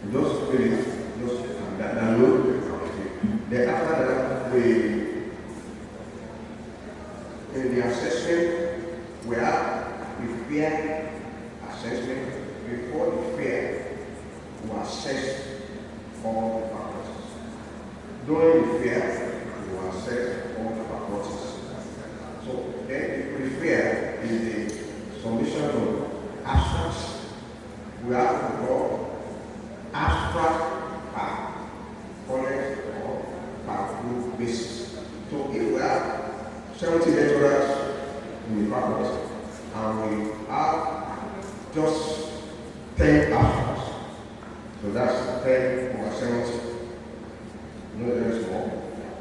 We just fill it, just download. Then after that, in the assessment, we have the fair assessment. Before the fair, we assess all the faculties. During the fair, we assess all the faculties. So then the fair is the submission of abstracts. We have to go abstract per college or per group basis. So if we have 70 lecturers in the faculty and we have just 10 abstracts, so that's 10 over 70. No, there is more.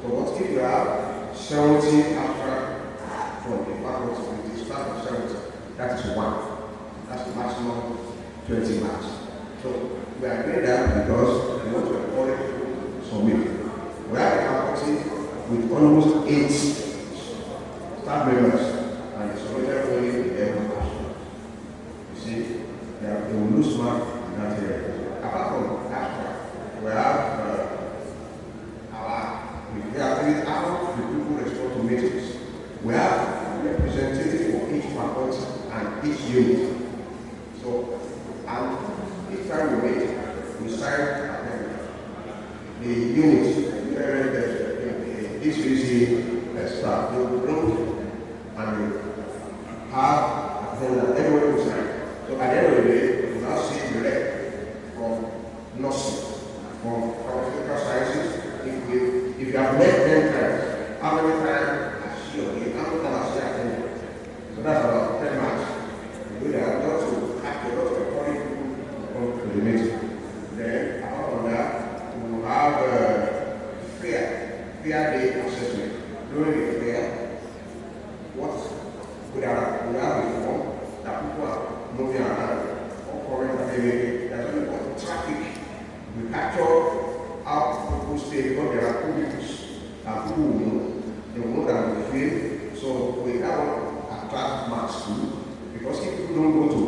So what if you have 70 abstracts from the faculty with the start of 70? That is 1. That's the maximum 20 marks. So we are doing that because we want to encourage people to submit. We have a faculty with almost 8 staff members and the submitted only 11 abstracts. You see, they will lose mark in that area. Apart from abstract, we have our people respond to meetings. We have a representative for each faculty and each unit. So, and each time we meet, we sign the unit, this is staff, they will bring and we have everyone will sign. So at the end of the day, we now see the rep from nursing, from pharmaceutical sciences. If you have met 10 times, how many times has she or he, how many times has she attended? So that's about 10 marks. We do that not to have a lot of encourage people to come to the meeting. Then, apart from that, we will have fair day assessment. During the fair, we have a form that people are moving around, or current activity, that's what we call traffic. We capture how people stay because there are cubicles and people will know. They will know that we fail. So we have attract marks too. Because if people don't go to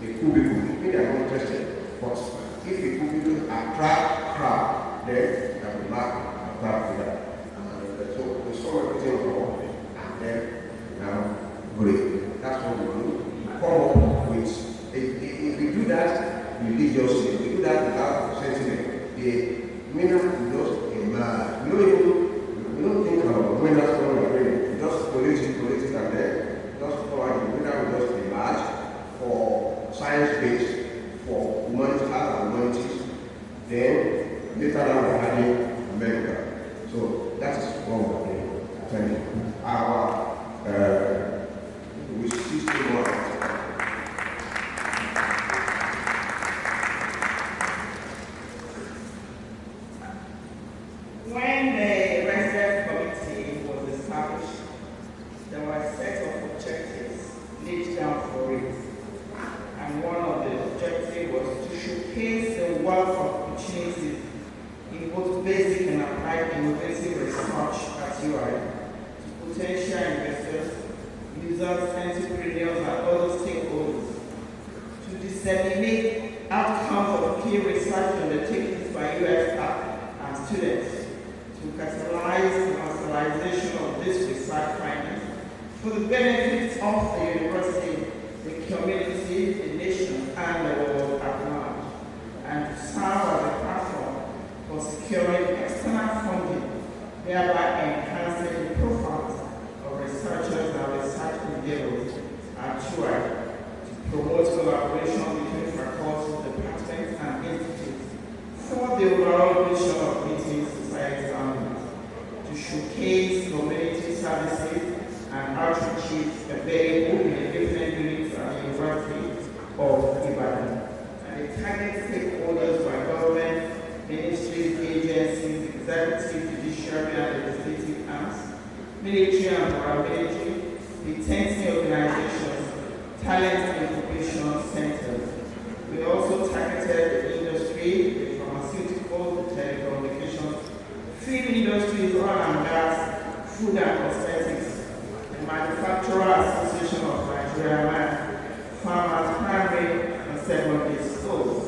the cubicle, maybe they are not interested. But if the cubicle attract crowd, then they will mark attract that. So we saw everything wrong and then now great. That's what we do. We come up with if we do that religiously, if we do that without sentiment, the minimum will just emerge. We don't think about when that's going to be. We just collect it, and then just follow the winner will just emerge for science-based, for humanities and humanities. Then later on we're having medical. So that is what we're doing. Thank you. Our we system one. When the Ui-Resdev committee was established, there were a set of objectives laid down for it. And one of the objectives was to showcase the wealth of opportunities in both basic and applied innovative research at UI to potential investors, users, entrepreneurs, and other stakeholders, to disseminate outcomes of key research undertakings by UI staff and students, to catalyze the commercialization of this research findings for the benefit of the university, the community, the nation, and the world at large, and to serve as a platform for securing external funding, thereby enhancing the profiles of researchers and research endeavors at UI, to promote collaboration between faculties, departments, and institutes for the overall vision of meeting society standards, to showcase community services and outreaches available in the different units at the University of Ibadan. And the target stakeholders were government, ministries, agencies, executive, judiciary, and legislative arms, military and paramilitary, detention organizations, talent incubation centers. We also targeted the industry, the pharmaceutical, the telecommunications, film industries, oil and gas, food and cosmetics, the Manufacturer Association of Nigeria, farmers, primary and secondary schools.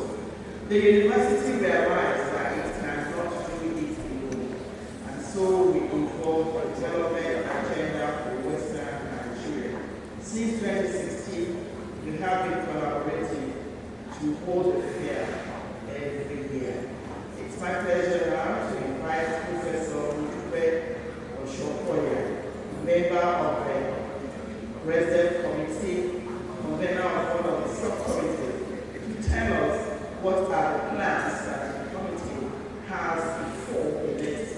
The university realized that it cannot do it alone, and so we involved a development agenda for Western Nigeria. Since 2016, we have been collaborating to hold a fair every year. It's my pleasure now to invite Professor Ui-Resdev, member of the Ui-Resdev Committee, convener of one of the subcommittees, to tell us what are the plans that the committee has before the next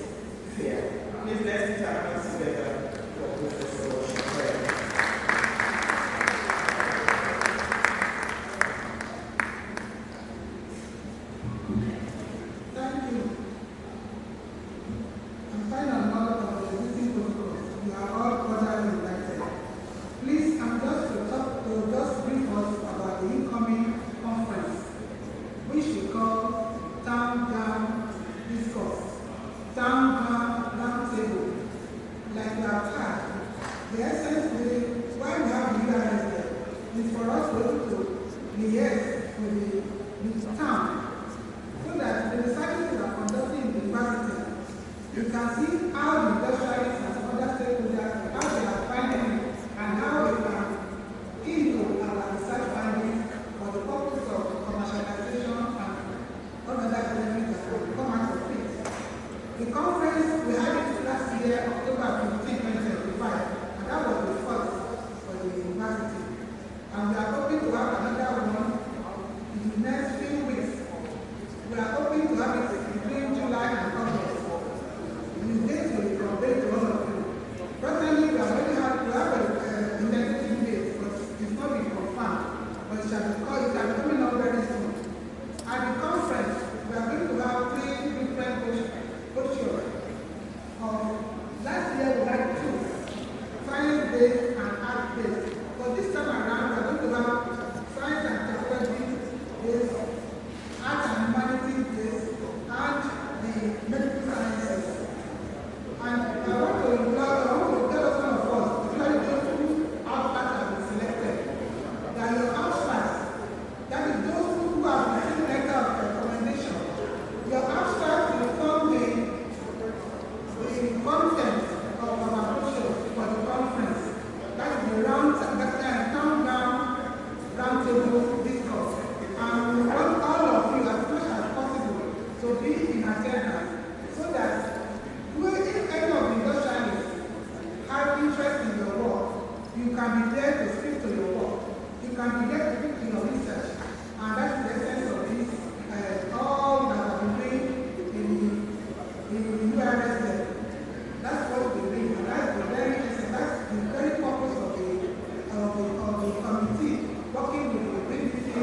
fair. Please let's put our hands together for Professor Ui-Resdev. Thank you. I'm fine on all of the existing protocols. You are all cordially invited. Please, I'm just to just brief us about the incoming conference, which we call Town Down Discourse, Town Down Roundtable. Like we have had, the essence is why we have the Ui-Resdev is for us to be able to liaise with the town, so that the researches we are conducting in the university, you can see how the industrialists and other stakeholders, how they are finding it, and how they can input our research findings for the purpose of commercialization and other elements that will come out of it. The conference, we had it last year, October 15, 2025, and that was the first for the university. And we are hoping to have another one in the next few weeks. We are hoping to have it between July and August. The dates will be conveyed to all of you. Presently, we already have a indicative date, but it's not been confirmed. But it shall be coming up very soon. At the conference, we are going to have 3 different postures. Last year we had 2, science-based and art-based. But this time around, we are going to have science and technology-based, art and humanities-based, and the medical sciences. And I want to tell us one of us, especially those who abstracts have been selected, that your abstracts, that is those who have received letter of recommendation, your abstracts will form the content of our brochure for the conference. That is the town down roundtable discourse. And we want all of you as much as possible to be in attendance, so that if any of the industrialists have interest in your work, you can be there to speak to your work. You can be there to speak to your research. And that's the essence of this, all that I've been doing in the Ui-Resdev. That's what we do, and that's the very essence, that's the very purpose of the committee, working with the ability,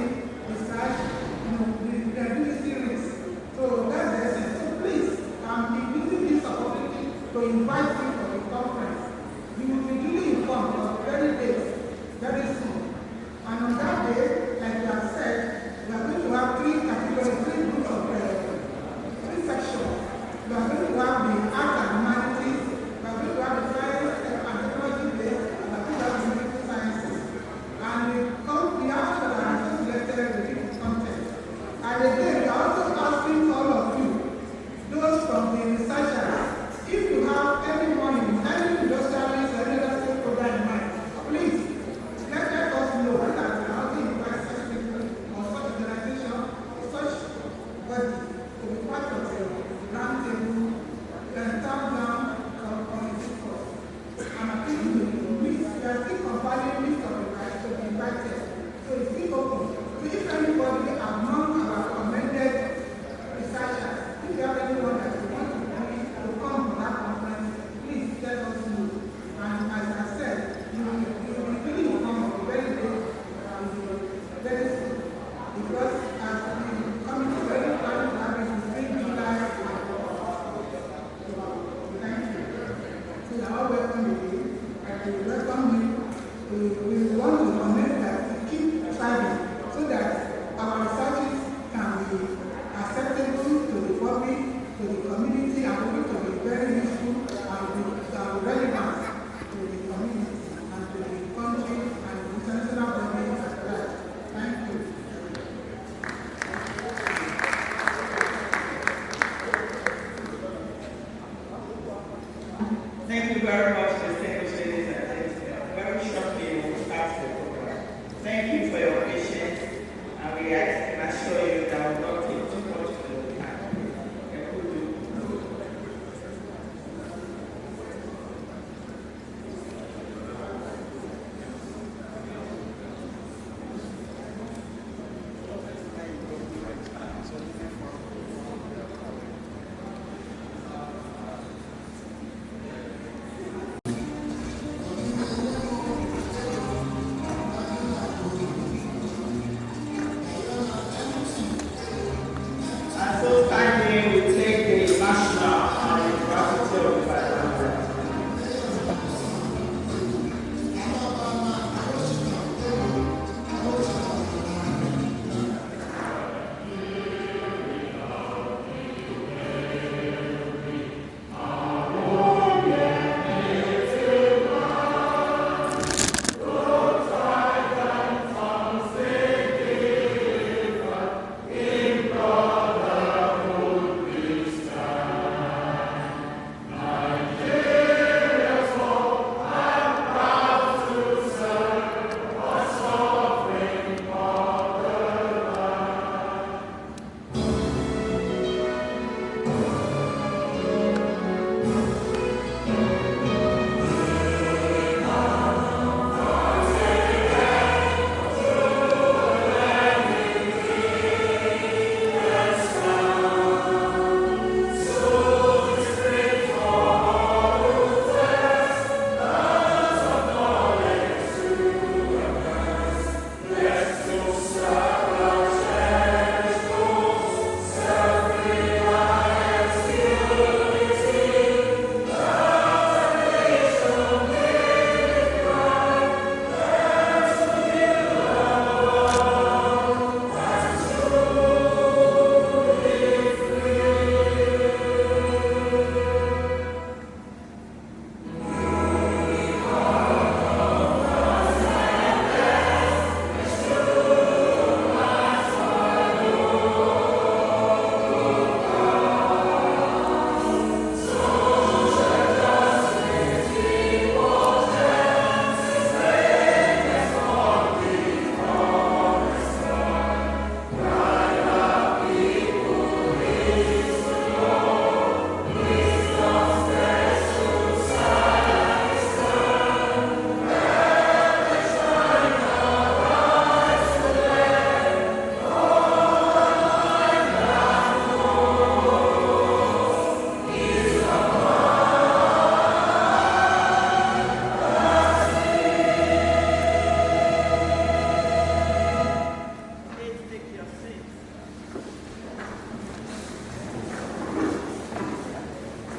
research, the ability risks. So that's the essence. So please, I'm using this opportunity to invite you for the conference. You will be duly informed of the very date, very soon. And on that day, like we have said, we are going to have 3 categories, 3 groups of 3 sections. We are going to have the art and humanities, we are going to have the science and technology based, and we are going to have the medical sciences. And the answer that I just selected will be the content. And again, we are also asking all of you, those from the researchers, if you have any money, any industrialist or any other stakeholder in mind, please let us know that we are also invite such people or such organization or such body to be part of the roundtable and town-down community course. And I think we are still compiling list of to be invited. So it's still open. So if anybody among our recommended researchers, if you have anyone that you want to come to that conference, please let us know. And as I said, you will be really informed very late and very soon. Because as the committee very planning to have it between July and August. Thank you. So you are all welcome again. And we welcome you. We want to comment that we keep striving so that our researches can be acceptable to the public, to the community, and able to be very useful and relevant to the community and to the country and the international bodies as well. Thank you. you very much, distinguished ladies and gentlemen. Very shortly, we'll start the program. Thank you for your patience, and we can assure you that we will not take too much of your time. And so kindly we take the National and University of Ibadan.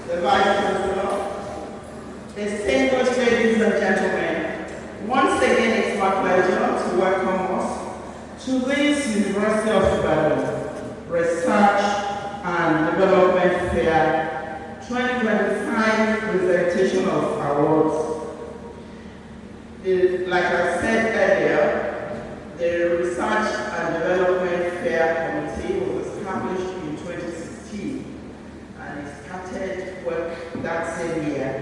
The Vice Chancellor, distinguished ladies and gentlemen, once again it's my pleasure to welcome us to this University of Ibadan Research and Development Fair 2025 presentation of awards. Like I said earlier, the Research and Development Fair Committee was established in 2016 and it started work that same year.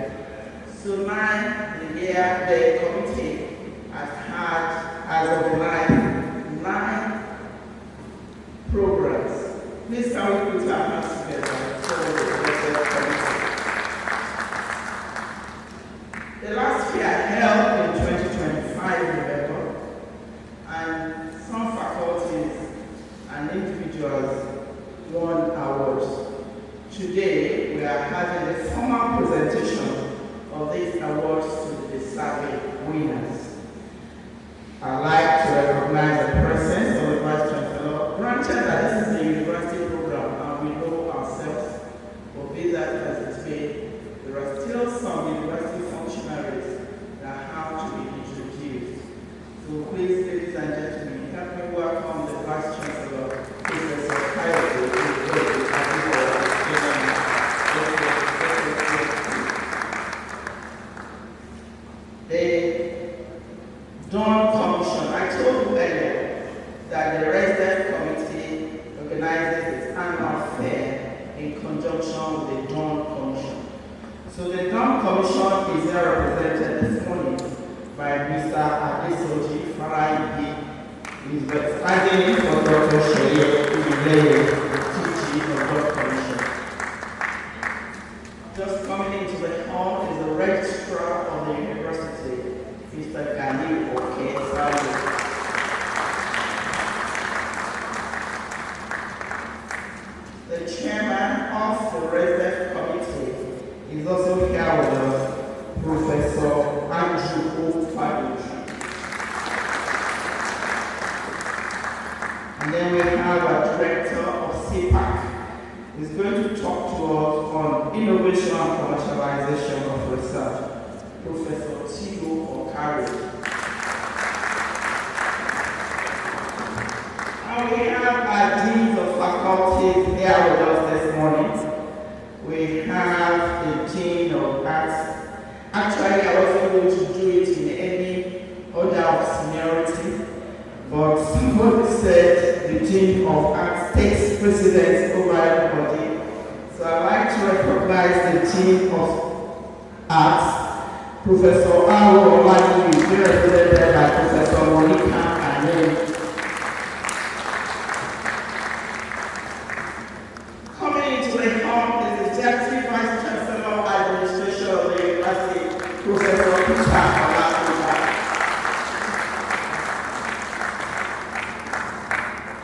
So now the committee has had, as of nine programs. Please can we put our hands together for the committee. The last fair held in 2025 in Ibadan, and some faculties and individuals won awards. Today, we are having a formal presentation of these awards to the deserving winners. I'd like to recognize the presence of the Vice Chancellor. Granted that this is a university program and we know ourselves, but be that as it may, there are still some university functionaries that have to be introduced. So please, ladies and gentlemen, help me welcome the Vice Chancellor, Professor Kayode. The Dawn Commission. I told you earlier that the Ui-Resdev Committee organizes its annual fair in conjunction with the Dawn Commission. So the Town Commission is here represented this morning by Mr. Adesoji Farayi. He is standing in for Dr. Sheye Ui-Resdev, TG of Town Commission. Just coming into the hall is the registrar of the university, Mr. Gali Oke. The chairman of the Ui-Resdev committee is also here with us, Professor Andrew Faduchi. And then we have a director of CPAC who is going to talk to us on innovation and commercialization of research, Professor Tilo Okari. And we have our deans of faculties here with us this morning. We have the Dean of Arts. Actually, I wasn't going to do it in any order of seniority, but somebody said the Dean of Arts takes precedence over everybody. So I'd like to recognize the Dean of Arts, Professor Aro Olani, who is represented by Professor Monica Ane.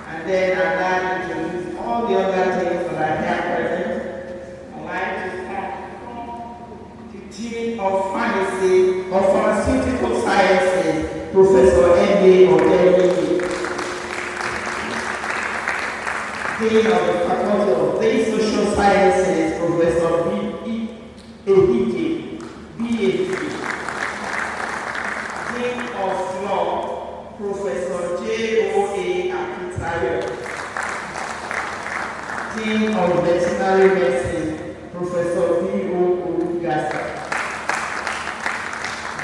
And then I'd like to introduce all the other teams that are here present. I'd like to start the Dean of Pharmaceutical Sciences, Professor N.A. Odeni. Dean of the Faculty of the Social Sciences, Professor B.E. Ehike, B.A.C. Dean of Law, Professor J.O.A. Akitayo. Dean of Veterinary Medicine, Professor B.O. Olugasa.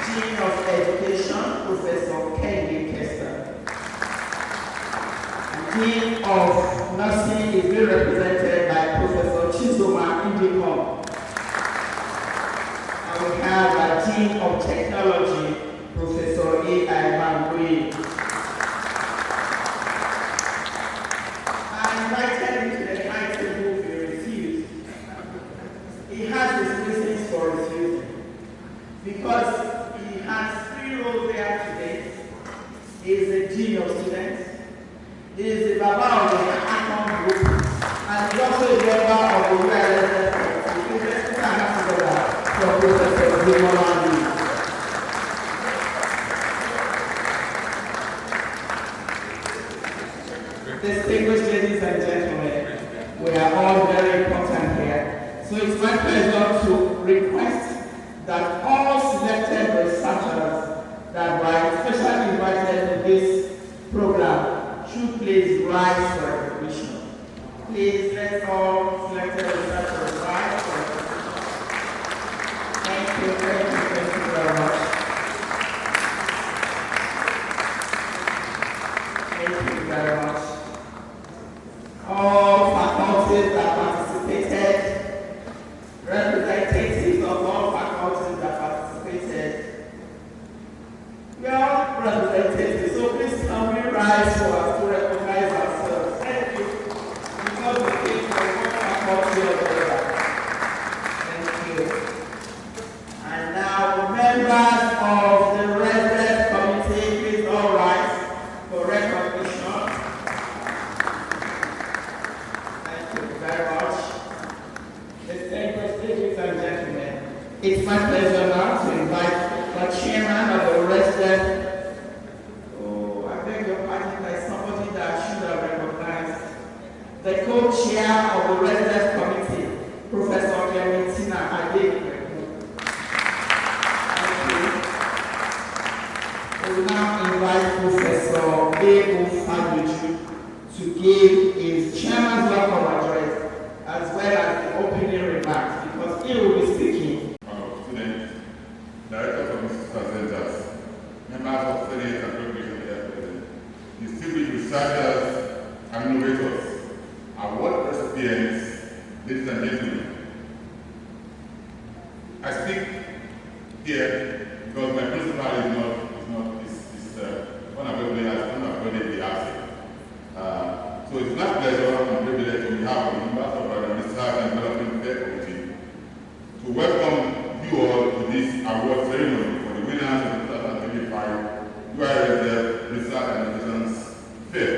Dean of Education, Professor Kenny Kester. Dean of Nursing is being represented by Professor Chizoma Indicom. And we have a Dean of Technology, Professor A.I. Mangwe. I invited him to the high table, he refused. He has his reasons for refusing. Because he has 3 roles there today. He is the Dean of Students. He is the Baba of the Acom Group, and he is also a member of the Ui-Resdev committee. Let's put our hands together for Professor Zimolandi. Distinguished ladies and gentlemen, we are all very important here. So it's my pleasure to request that all selected researchers that were especially invited to this program should please rise for recognition. Please let's all selected researchers rise for recognition. Thank you very much. Thank you very much. All faculties that participated, representatives of all faculties that participated, we are all representatives, so please can we rise for us to recognize ourselves. Thank you. Because we came from one faculty or the other. Thank you. And now, members of the Ui-Resdev committee, please all rise for recognition. Thank you very much. Distinguished ladies and gentlemen, it's my pleasure now to invite the chairman of the Ui-Resdev. Oh, I beg your pardon, there's somebody that I should have recognized. The co-chair of the Ui-Resdev committee, Professor Clementina Adekwe. We will now invite Professor A.O. Faduchi to give his chairman's welcome address as well as the opening remarks because he will be speaking. Students, directors of institutional centers, members of Senate and Congregation here present, distinguished researchers and innovators, award recipients, ladies and gentlemen. I speak here because my principal is unavoidably absent. So it's my pleasure and privilege on behalf of the members of our Research and Development Fair Committee to welcome you all to this award ceremony for the winners of the 2025 Ui-Resdev Research and Innovations Fair.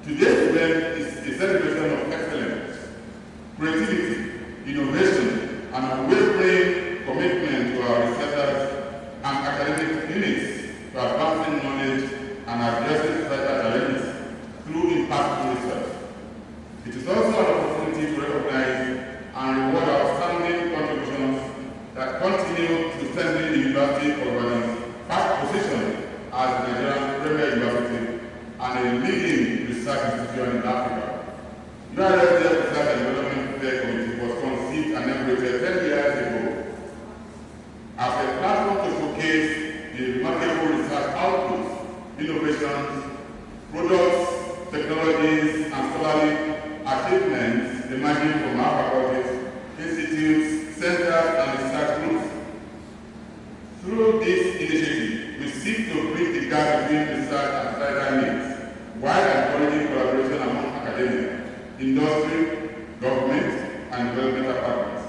Today's event is a celebration of excellence, creativity, innovation, and unwavering commitment to our researchers and academic units to advancing knowledge and addressing societal challenges through impactful research. It is also an opportunity to recognize and reward outstanding contributions that continue to strengthen the University of Ibadan's past position as Nigeria's premier university and a leading research institution in Africa. Ui-Resdev Research and Development Fair Committee was conceived and inaugurated 10 years ago as a platform to showcase the remarkable research outputs, innovations, products, technologies, and scholarly achievements emerging from our faculties, institutes, centers, and research groups. Through this initiative, we seek to bridge the gap between research and societal needs, while encouraging collaboration among academia, industry, government, and developmental partners.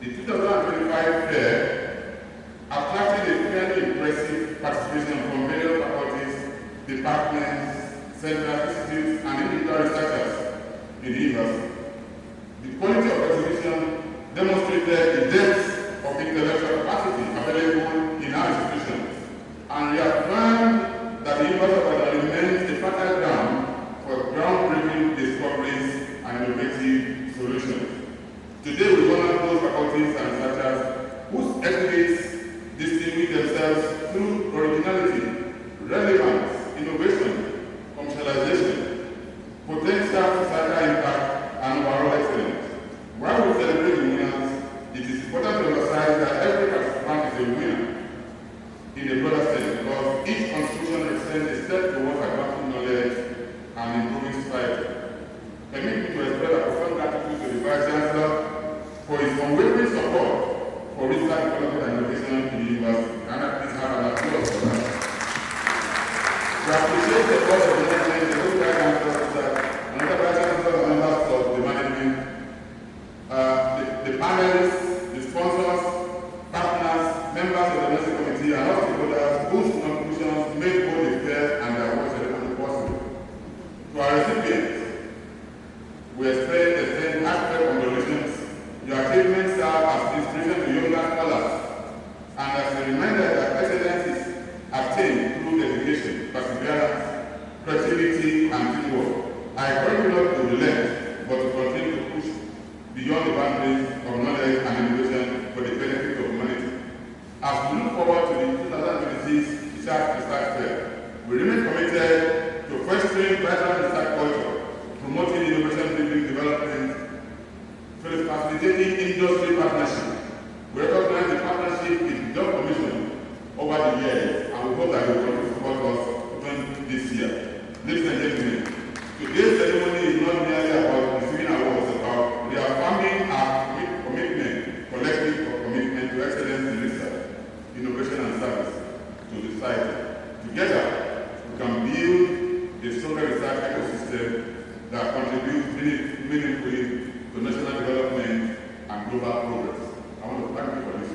The 2025 fair attracted a fairly impressive participation from various faculties, departments, centers, institutes, and individual researchers in the university. The quality of exhibition demonstrated the depth of intellectual capacity available in our institutions and reaffirmed that the University of Ibadan remains a fertile ground for groundbreaking discoveries and innovative solutions. Today we honor those faculties and researchers whose exhibits distinguish themselves through originality, relevance, innovation, commercialization, potential societal impact, and overall excellence. While we celebrate the winners, it is important to emphasize that every participant is a winner in a broader sense because each contribution represents a step towards advancing knowledge and improving society. Permit me to express a profound gratitude to the Vice Chancellor for his unwavering support for research, development, and innovation in the university. Can I please have an applause for that? We appreciate the board of management, the good Vice Chancellor, another Vice Chancellor, and members of the management, the panelists, the sponsors, partners, members of the nursing committee, and all stakeholders whose contributions made both the fair and the award ceremony possible. To our recipients, we extend heartfelt congratulations. Your achievements serve as inspiration to younger scholars and as a reminder that excellence is attained through dedication, perseverance, creativity, and teamwork. I encourage you not to relent, but to continue to push beyond the boundaries of knowledge and innovation for the benefit of humanity. As we look forward to the 2026 Research Fair, we remain committed to fostering vital research culture, promoting innovation-driven development, facilitating industry partnership. We recognize the partnership with the Job Commission over the years, and we hope that you will continue to support us even this year. Ladies and gentlemen, today's ceremony is not merely about receiving awards, it's about reaffirming our collective commitment to excellence in research, innovation, and service to society. Together, we can build a stronger research ecosystem that contributes meaningfully to national development and global progress. I want to thank you for this.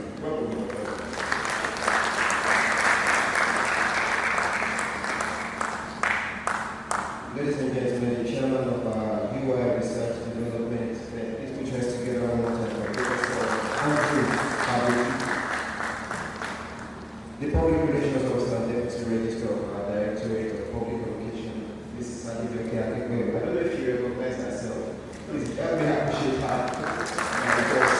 Ladies and gentlemen, the chairman of UI Research and Development, please put your hands together one more time for Professor Andrew Abby. The Public Relations Officer and Deputy Registrar of our Directorate of Public Communication, Mrs. Adidoke Akekwe. I don't know if you recognize herself. Please help me appreciate her. Because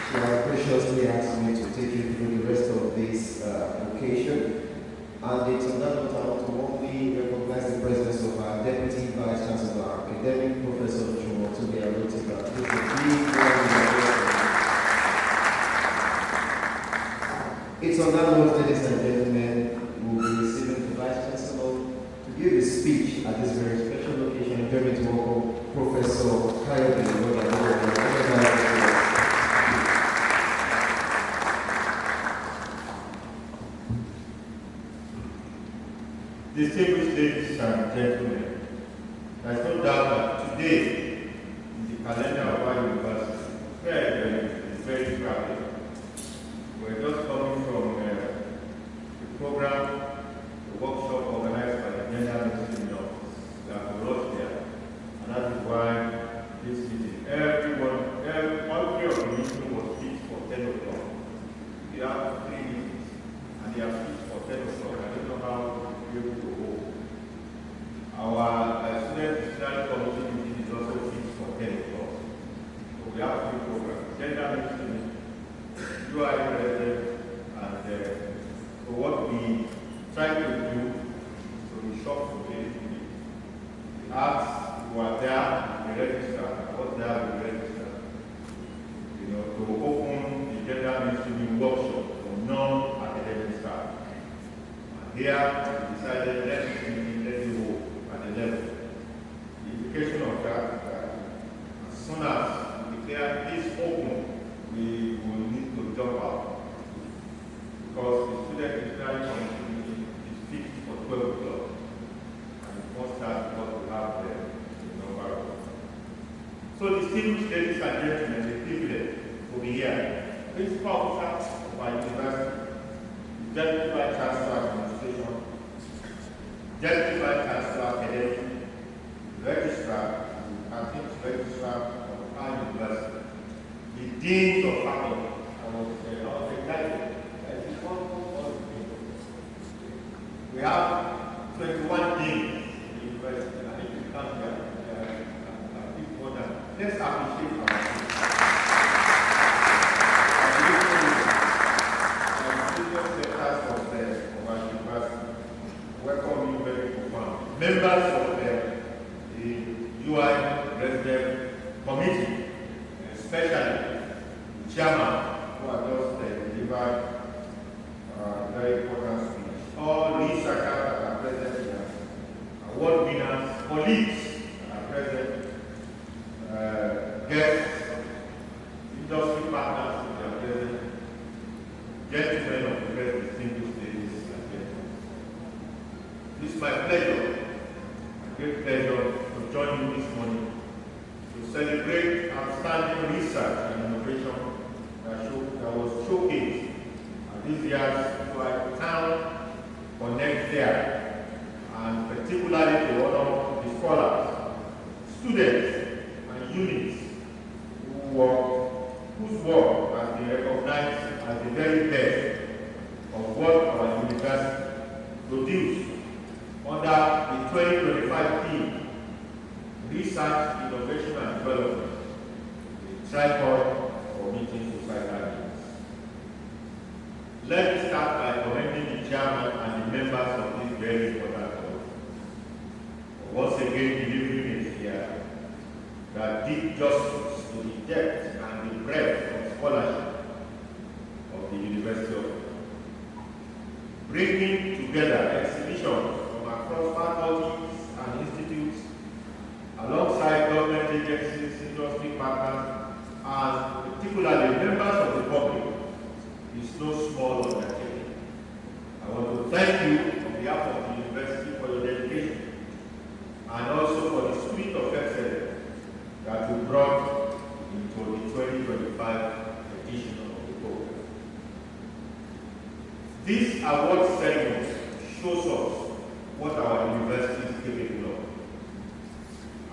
she has graciously asked me to take you through the rest of this occasion. And it's on that note I want to warmly recognize the presence of our Deputy Vice Chancellor, Academic Professor Jumotobi Arotika. It's on that note, ladies and gentlemen, we will be receiving the Vice Chancellor to give a speech at this very special occasion. Join me to welcome Professor Kayode. Distinguished ladies and gentlemen, there is no doubt that today, in the calendar of our university, is very crowded. We're just coming from a program, a workshop organized by the Gender Ministry of Ui-Resdev, and that is why this meeting, all three of the meeting was fixed for 10 o'clock. We have 3 meetings, and they are fixed for 10 o'clock. I don't know how we'll be able to hold. Our student disciplinary committee meeting is also fixed for 10 o'clock. So we have 3 programs: Gender Ministry, Ui-Resdev, and so what we try to do is to be short for the ask who are there, we register. What's there, we register. To open the Gender Ministry workshop for non-academic staff. And here we decided let's hold at the level. The implication of that is that as soon as we declare this open, we will need to jump out. Because the student disciplinary committee is fixed for 12 o'clock. And it must start because we have the number of. So distinguished ladies and gentlemen, the privilege to be here. Principal officer of our university, Deputy Vice Chancellor Administration, Deputy Vice Chancellor Academic, Registrar, Registrar of our university, the Deans of Faculty, we have 21 deans in the university. I think we come here. Let's appreciate our welcome you very profound. Members of the Ui-Resdev committee, especially the chairman, who has just delivered a very important speech. All researchers that are present here, award winners, colleagues that are present, guests, industry partners that are present, gentlemen of the very distinguished ladies and gentlemen. It's my pleasure, a great pleasure, to join you this morning to celebrate outstanding research and innovation that was showcased at this year's Town Connect Fair, and particularly to honor the scholars, students, and units whose work has been recognized as the very best of what our university produced under the 2025 theme, Research, Innovation and Development, the tripod for meeting societal needs. Let me start by commending the chairman and the members of this very important board for once again delivering a year that did justice to the depth and the breadth of scholarship of the University of Ibadan, bringing together exhibitions from across faculties and institutes, alongside government agencies, industry partners, and particularly members of the public, is no small undertaking. I want to thank you on behalf of the university for your dedication, and also for the spirit of excellence that you brought into the 2025 edition of the program. This award ceremony shows us what our university is capable of.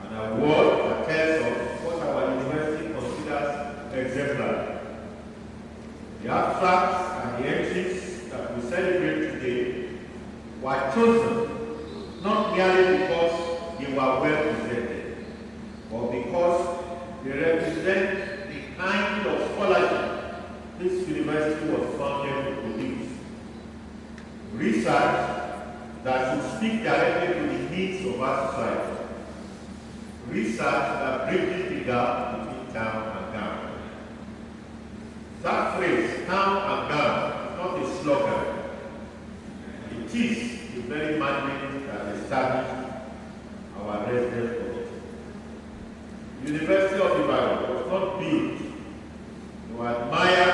An award that tells us what our university considers exemplary. The abstracts and the entries that we celebrate today were chosen not merely because they were well presented, but because they represent the kind of scholarship this university was founded to produce. Research that should speak directly to the needs of our society. Research that bridges the gap between town and gown. That phrase, town and gown, is not a slogan. It is the very mandate that established our resident committee. The University of Ibadan was not built to admire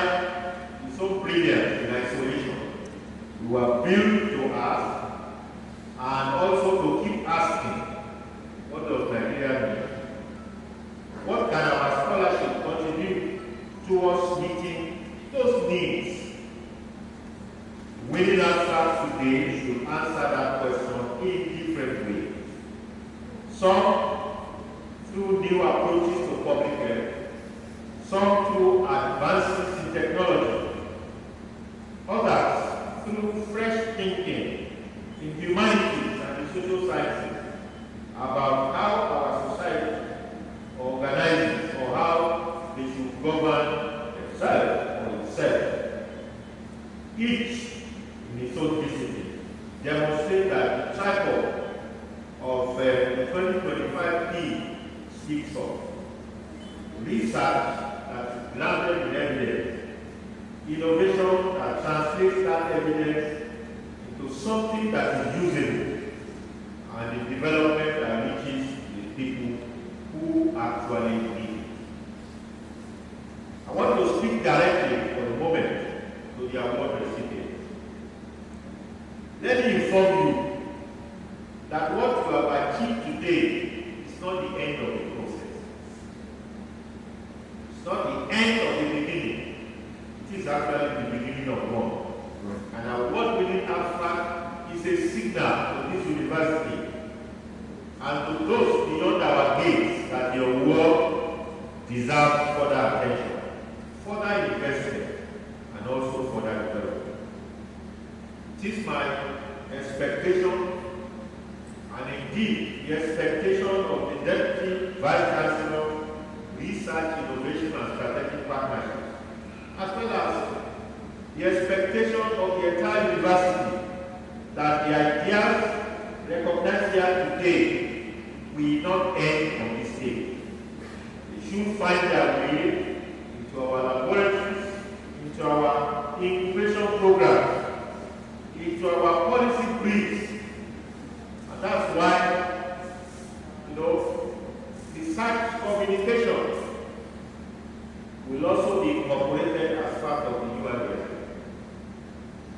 its own brilliance in isolation. We were built to ask and some through new approaches to public health, some through advances in technology, others through fresh thinking in humanities and the social sciences about how our society organizes or how they should govern themselves or itself. Each in its own discipline demonstrate that the type of the 2025 theme speaks of research that is grounded in evidence, innovation that translates that evidence into something that is usable, and the development that reaches the people who actually need it. I want to speak directly for the moment to the award recipients. Let me inform you that what you have achieved today is not the end of the process. It's not the end of the beginning. It is actually the beginning of one. And our award-winning abstract is a signal to this university and to those beyond our gates that your work deserves further attention, further investment, and also further development. It is my expectation, and indeed the expectation of the Deputy Vice Chancellor, Research, Innovation and Strategic Partnership, as well as the expectation of the entire university that the ideas recognized here today will not end on this day. They should find their way into our laboratories, into our incubation programs, into our policy briefs. And that's why, research communication will also be incorporated as part of the Ui-Resdev.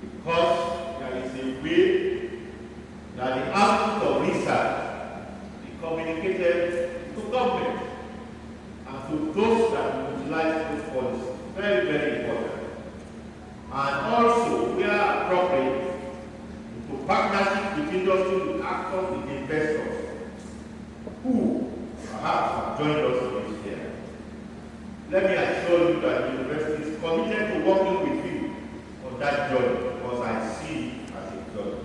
Because there is a way that the output of research be communicated to government and to those that utilize those policies. Very, very important. And also, where appropriate, into partnership with industry, with actors, with investors, who perhaps have joined us in this year. Let me assure you that the university is committed to working with you on that journey, because I see it as a journey.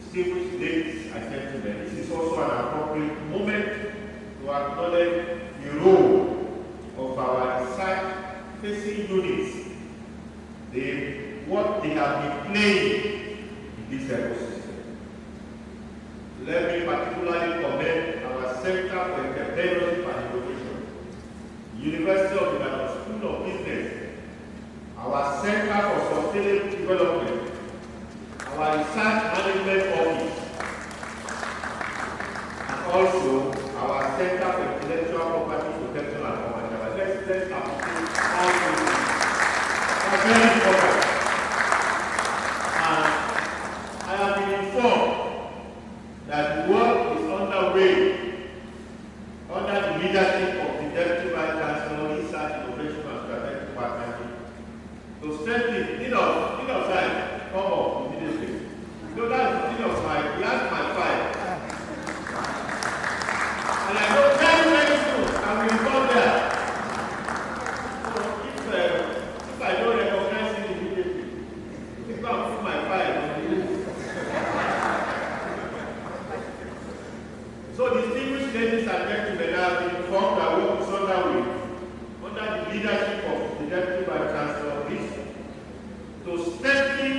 Distinguished ladies and gentlemen, this is also an appropriate moment to acknowledge the role of our research-facing units, what they have been playing in this ecosystem. Let me particularly commend our Center for Entrepreneurship and Innovation, University of Ibadan School of Business, our Center for Sustainable Development, our Research Management Office, and also our Center for Intellectual Property Protection and Commercial. Let's appreciate all these. That's very important. And I have been informed that the work is underway under the leadership of the Deputy Vice Chancellor, Research, Innovation and Strategic Partnership, to strengthen, time, come up immediately. So that's he has my file. And I know very, very soon I will come there. So if I don't recognize him immediately, you can put my file on the list. So distinguished ladies and gentlemen, I have been informed that work is underway under the leadership of the Deputy Vice Chancellor of this to strengthen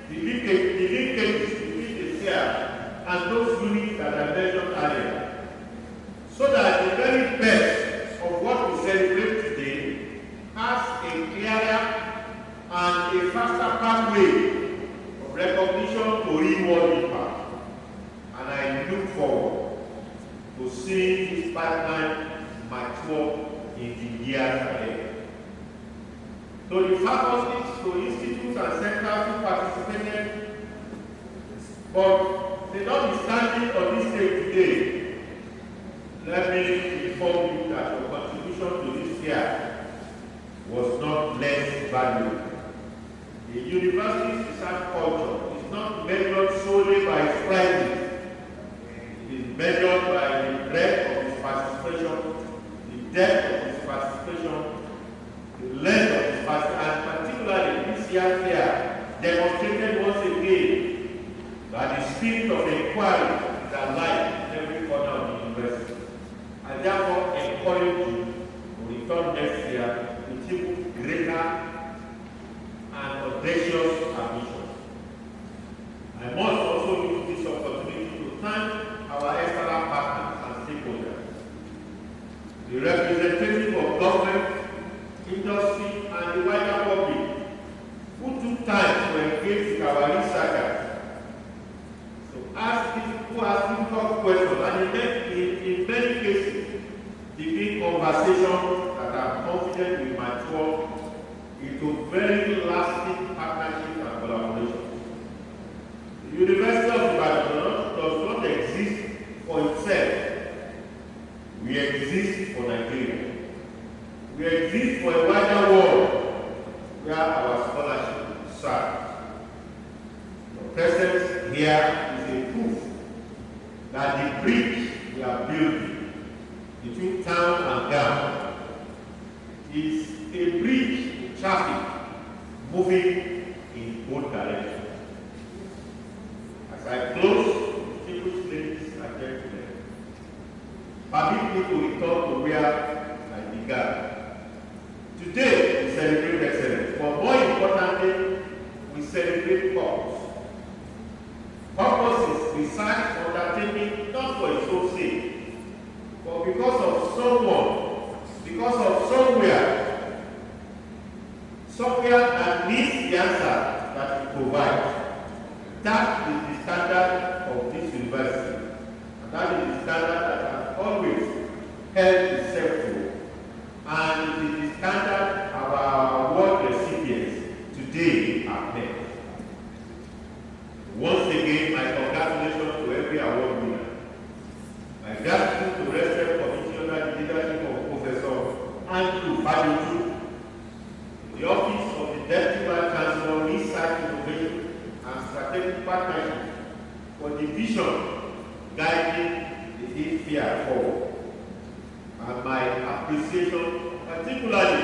the linkages between the sphere and those units that I mentioned earlier, so that the very best of what we celebrate today has a clearer and a faster pathway of recognition to real-world impact. And I look forward to seeing this pipeline mature in the years ahead. To the faculties, to institutes and centers who participated, but they don't be standing on this stage today, let me inform you that your contribution to this year was not less valuable. The university's research culture is not measured solely by its prizes. It is measured by the breadth of his participation, the depth of his participation, the length of his participation, and particularly this year here demonstrated once again that the spirit of inquiry is alive in every corner of the university. I therefore encourage you to return next year with even greater and audacious ambition. I must also use this opportunity to thank our external partners and stakeholders, the representative of government, industry, and the wider public who took time to engage with our researchers, who ask difficult questions, and in many cases, begin conversations that are confident will mature into very lasting partnerships and collaboration. The University of Ibadan does not exist for itself. We exist for Nigeria. We exist for a wider world where our scholarship serves. Your presence here is a proof that the bridge we are building between town and gown is a bridge to traffic moving in both directions. As I close, distinguished ladies and gentlemen, permit me to return to where I began. Today, we celebrate excellence, but more importantly, we celebrate purpose. Purpose is research undertaking not for its own sake, but because of someone, because of somewhere that needs the answer that it provides. That is the standard of this university, and that is the standard that has always held itself to, and it is the standard our award recipients today have met. Once again, my congratulations to every award winner. My gratitude to Resdev Committee under the leadership of Professor Andrew Badoju, the Office of the Deputy Vice Chancellor, Research, Innovation, and Strategic Partnership for the vision guiding the 8th year forward. And my appreciation particularly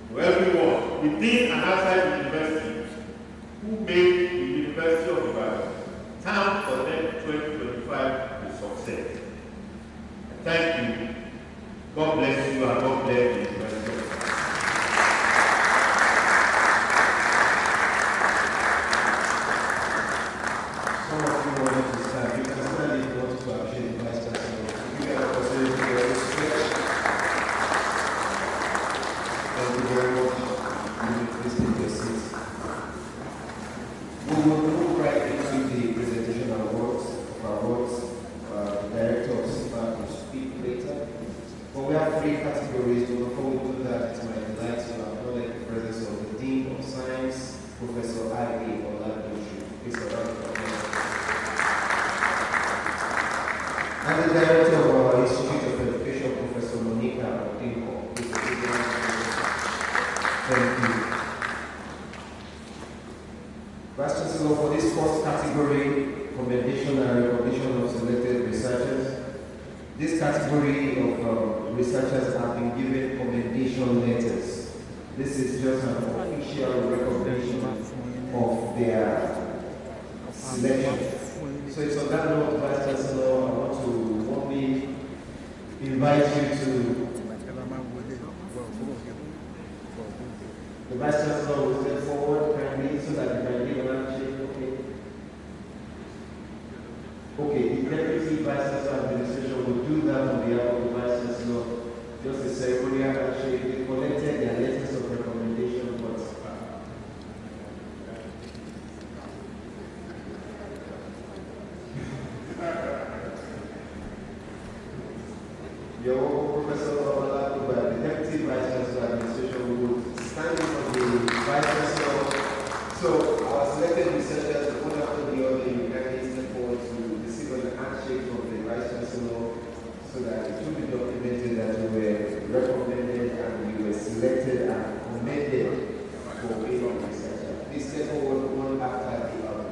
to everyone within and outside the university who made the University of Ibadan Town Connect 2025 a success. Thank you. God bless you and God bless the university. Some of you wanted to stand. You can stand if you want to appreciate the Vice Chancellor. You get an opportunity to stretch. Thank you very much. Please take your seats. We will move right into the presentation of awards. The director of SIPA will speak later. But we have 3 categories. But before we do that, it's my delight to acknowledge the presence of the Dean of Science, Professor I.A. Oladoju. Please allow me to applause. And the director of our Institute of Education, Professor Monica Odinko. Thank you. Vice Chancellor, for this first category, commendation and recognition of selected researchers, this category of researchers have been given commendation letters. This is just an official recognition of their selection. So it's on that note, Vice Chancellor, I want to warmly invite you to the Vice Chancellor will step forward kindly so that you can give an handshake. Okay, the Deputy Vice Chancellor Administration will do that on behalf of the Vice Chancellor. Just a ceremonial handshake. They collected their letters of recommendation, but your Professor Oladoju, the Deputy Vice Chancellor Administration, will stand in for the Vice Chancellor. So our selected researchers, one after the other, you kindly step forward to receive a handshake from the Vice Chancellor so that it will be documented that you were recommended and you were selected and commended for being a researcher. Please step forward one after the other.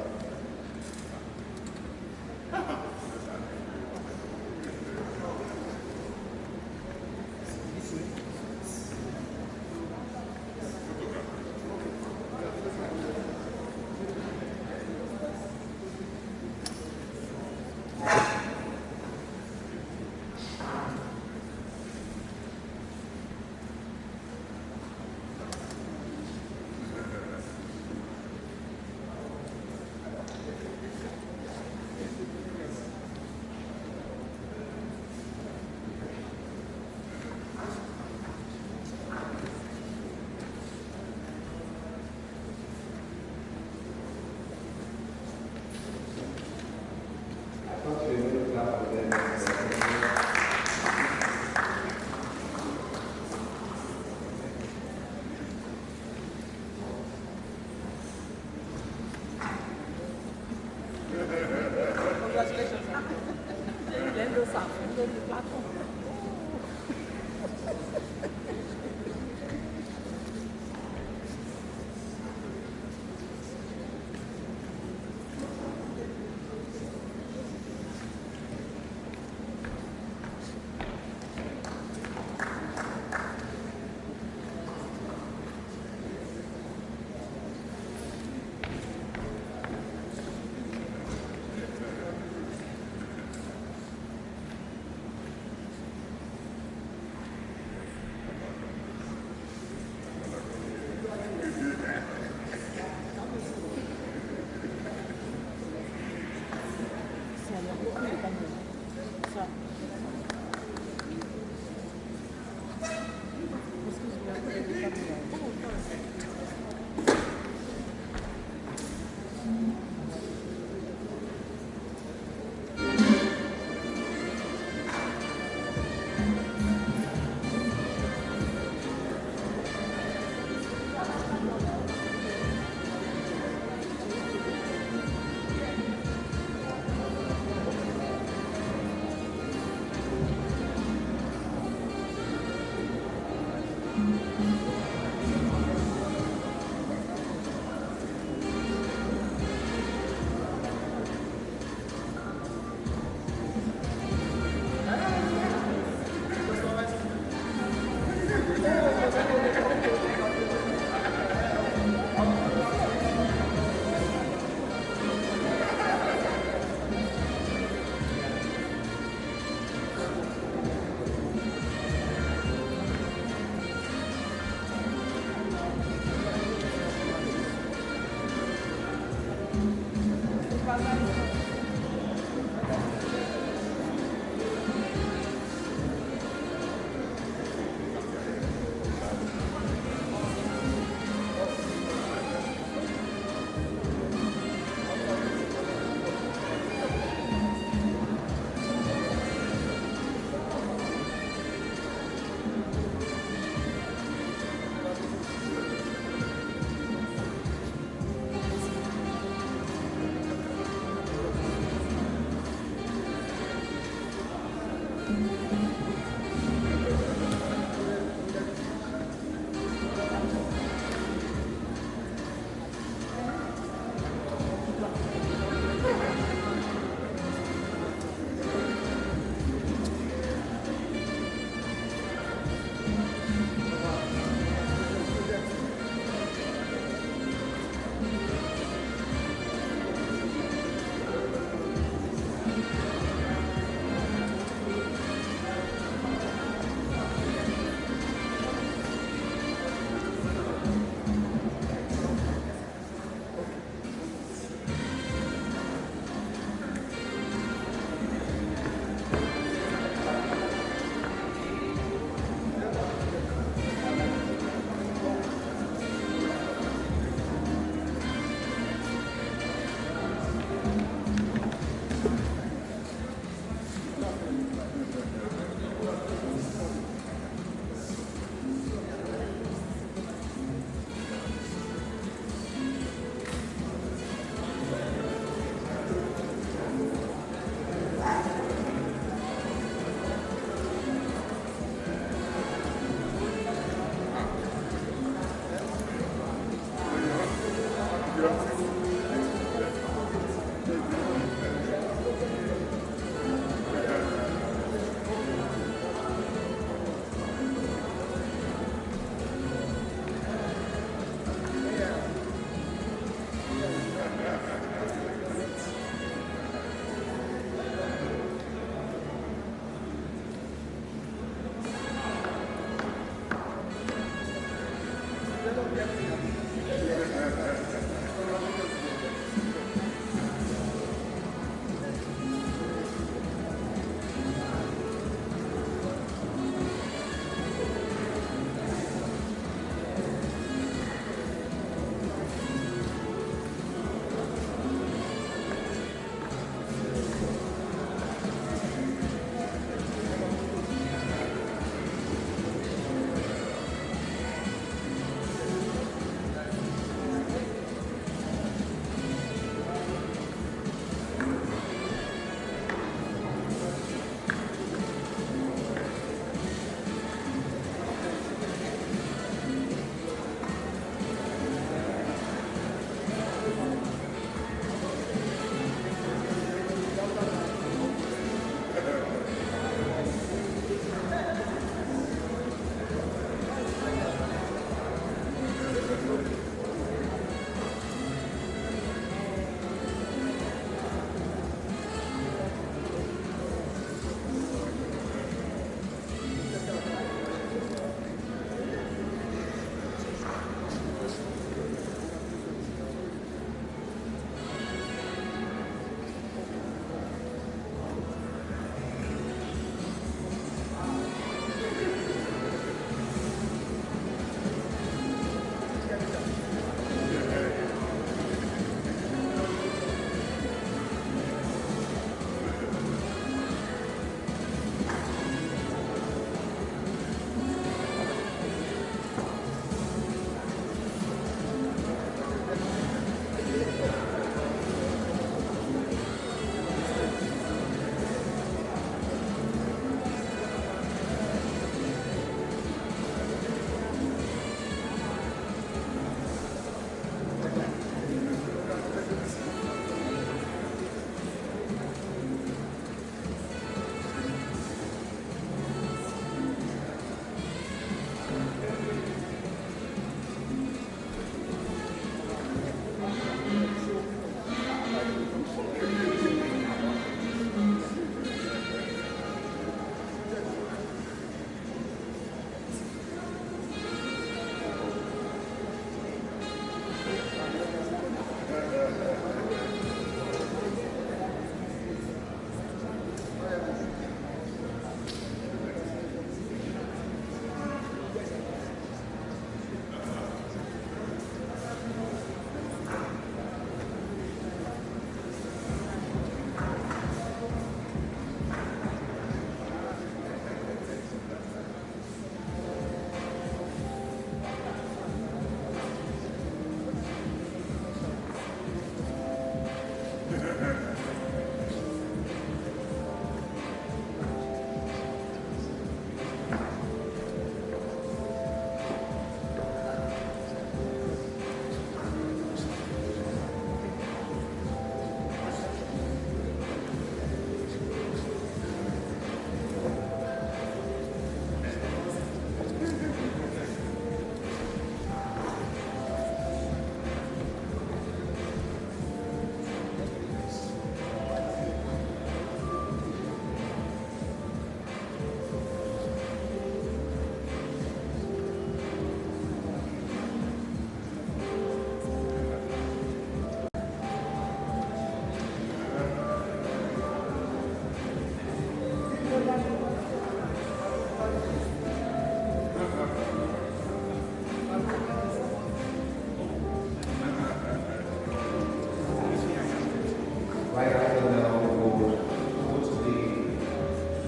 sàfún lórí platform.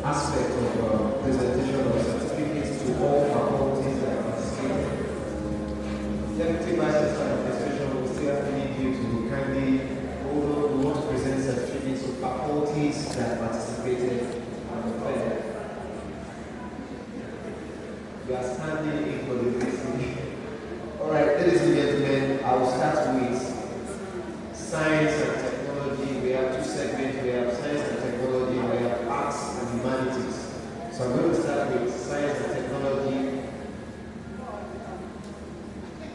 aspect of presentation of certificates to all faculties that participate. Deputy Vice Chancellor Administration will still need you to kindly, although we want to present certificates to faculties that participated on the fair. We are standing in for the meeting. Alright, ladies and gentlemen, I will start with science and technology. We have two segments. We have science and technology, and we have arts and humanities. So I'm going to start with science and technology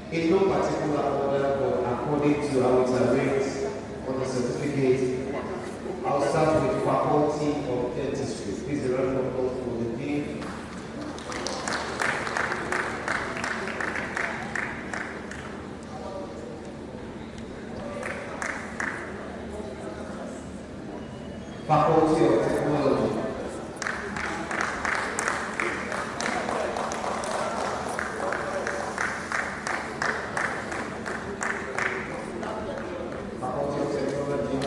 in no particular order, but according to how it's arranged on the certificate. I'll start with Faculty of Dentistry. Please a round of applause for the dean. Faculty of Technology. Faculty of Technology.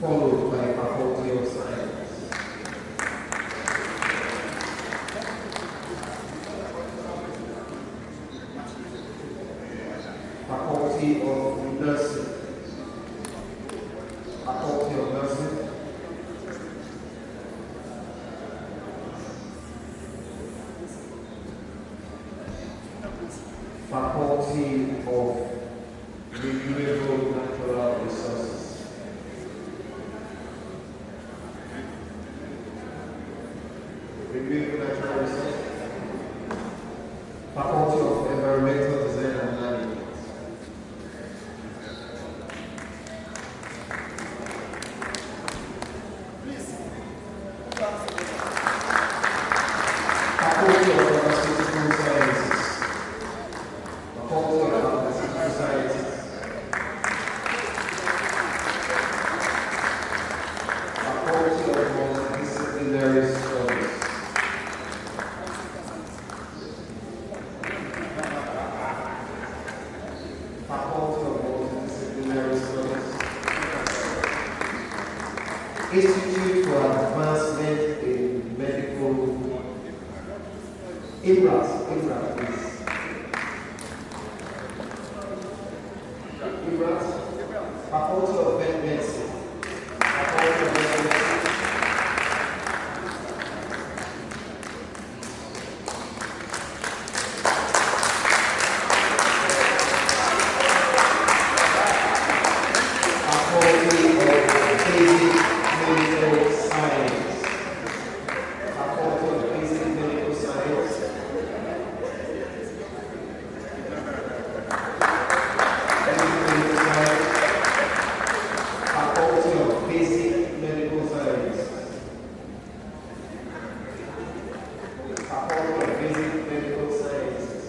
Followed by Faculty of Science. Faculty of Nursing. Faculty of Nursing. Faculty of Renewable Natural Resources. Renewable Natural Resources. Faculty of Environmental Design and Management. Faculty of Pharmaceutical Sciences. Faculty of Pharmaceutical Sciences. Faculty of Multidisciplinary Studies. Faculty of Multidisciplinary Studies. Institute for Advancement in Medical. IBRAS, please. IBRAS, Faculty of Vet Medicine. Faculty of Vet Medicine. Faculty of Basic Medical Science. Faculty of Basic Medical Science. Faculty of Basic Medical Science. Faculty of Basic Medical Sciences.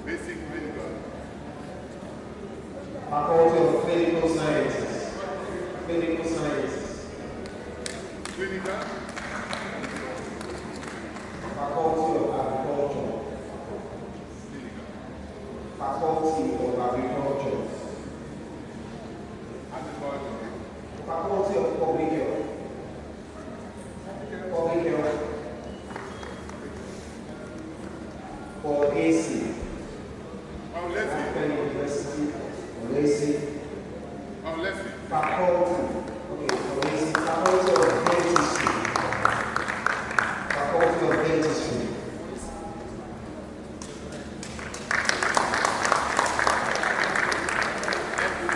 Basic medical. Faculty of Clinical Sciences. Clinical Sciences. Clinical. Faculty of Agriculture. Faculty of Agriculture. Agriculture. Faculty of Public Health. Public Health. For AC. African University. For AC. Faculty. Okay, for AC. Faculty of Dentistry. Faculty of Dentistry.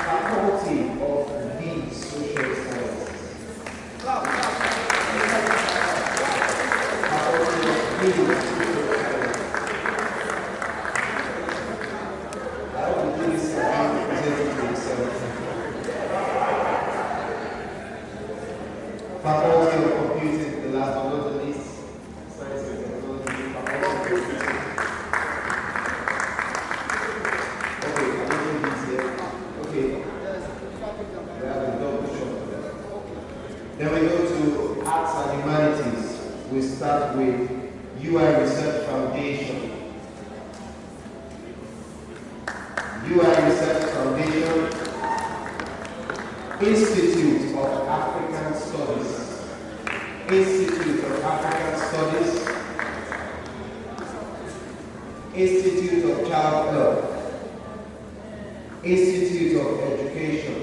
Faculty of the Social Sciences. Faculty of the Social Sciences. I will do this again, presenting to yourself. Faculty of Computing, the last but not the least. Science and Technology. Faculty of Computing. Okay, I'm going to do this here. Okay. We have a double shot there. Then we go to Arts and Humanities. We start with Ui-Resdev Foundation. Ui-Resdev Foundation, Institute of African Studies, Institute of African Studies, Institute of Child Health, Institute of Education,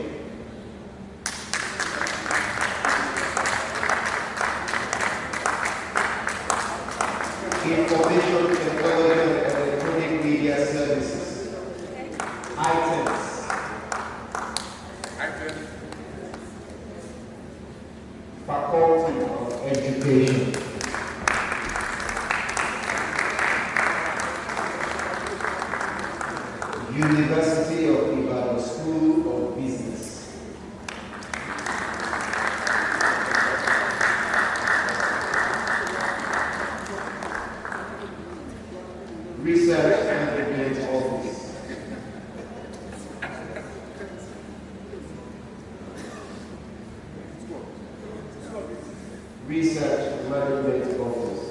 Information Technology and Electronic Media Services, items, Faculty of Education, University of Ibadan School of Business, Research and Development Office, Research Management Office,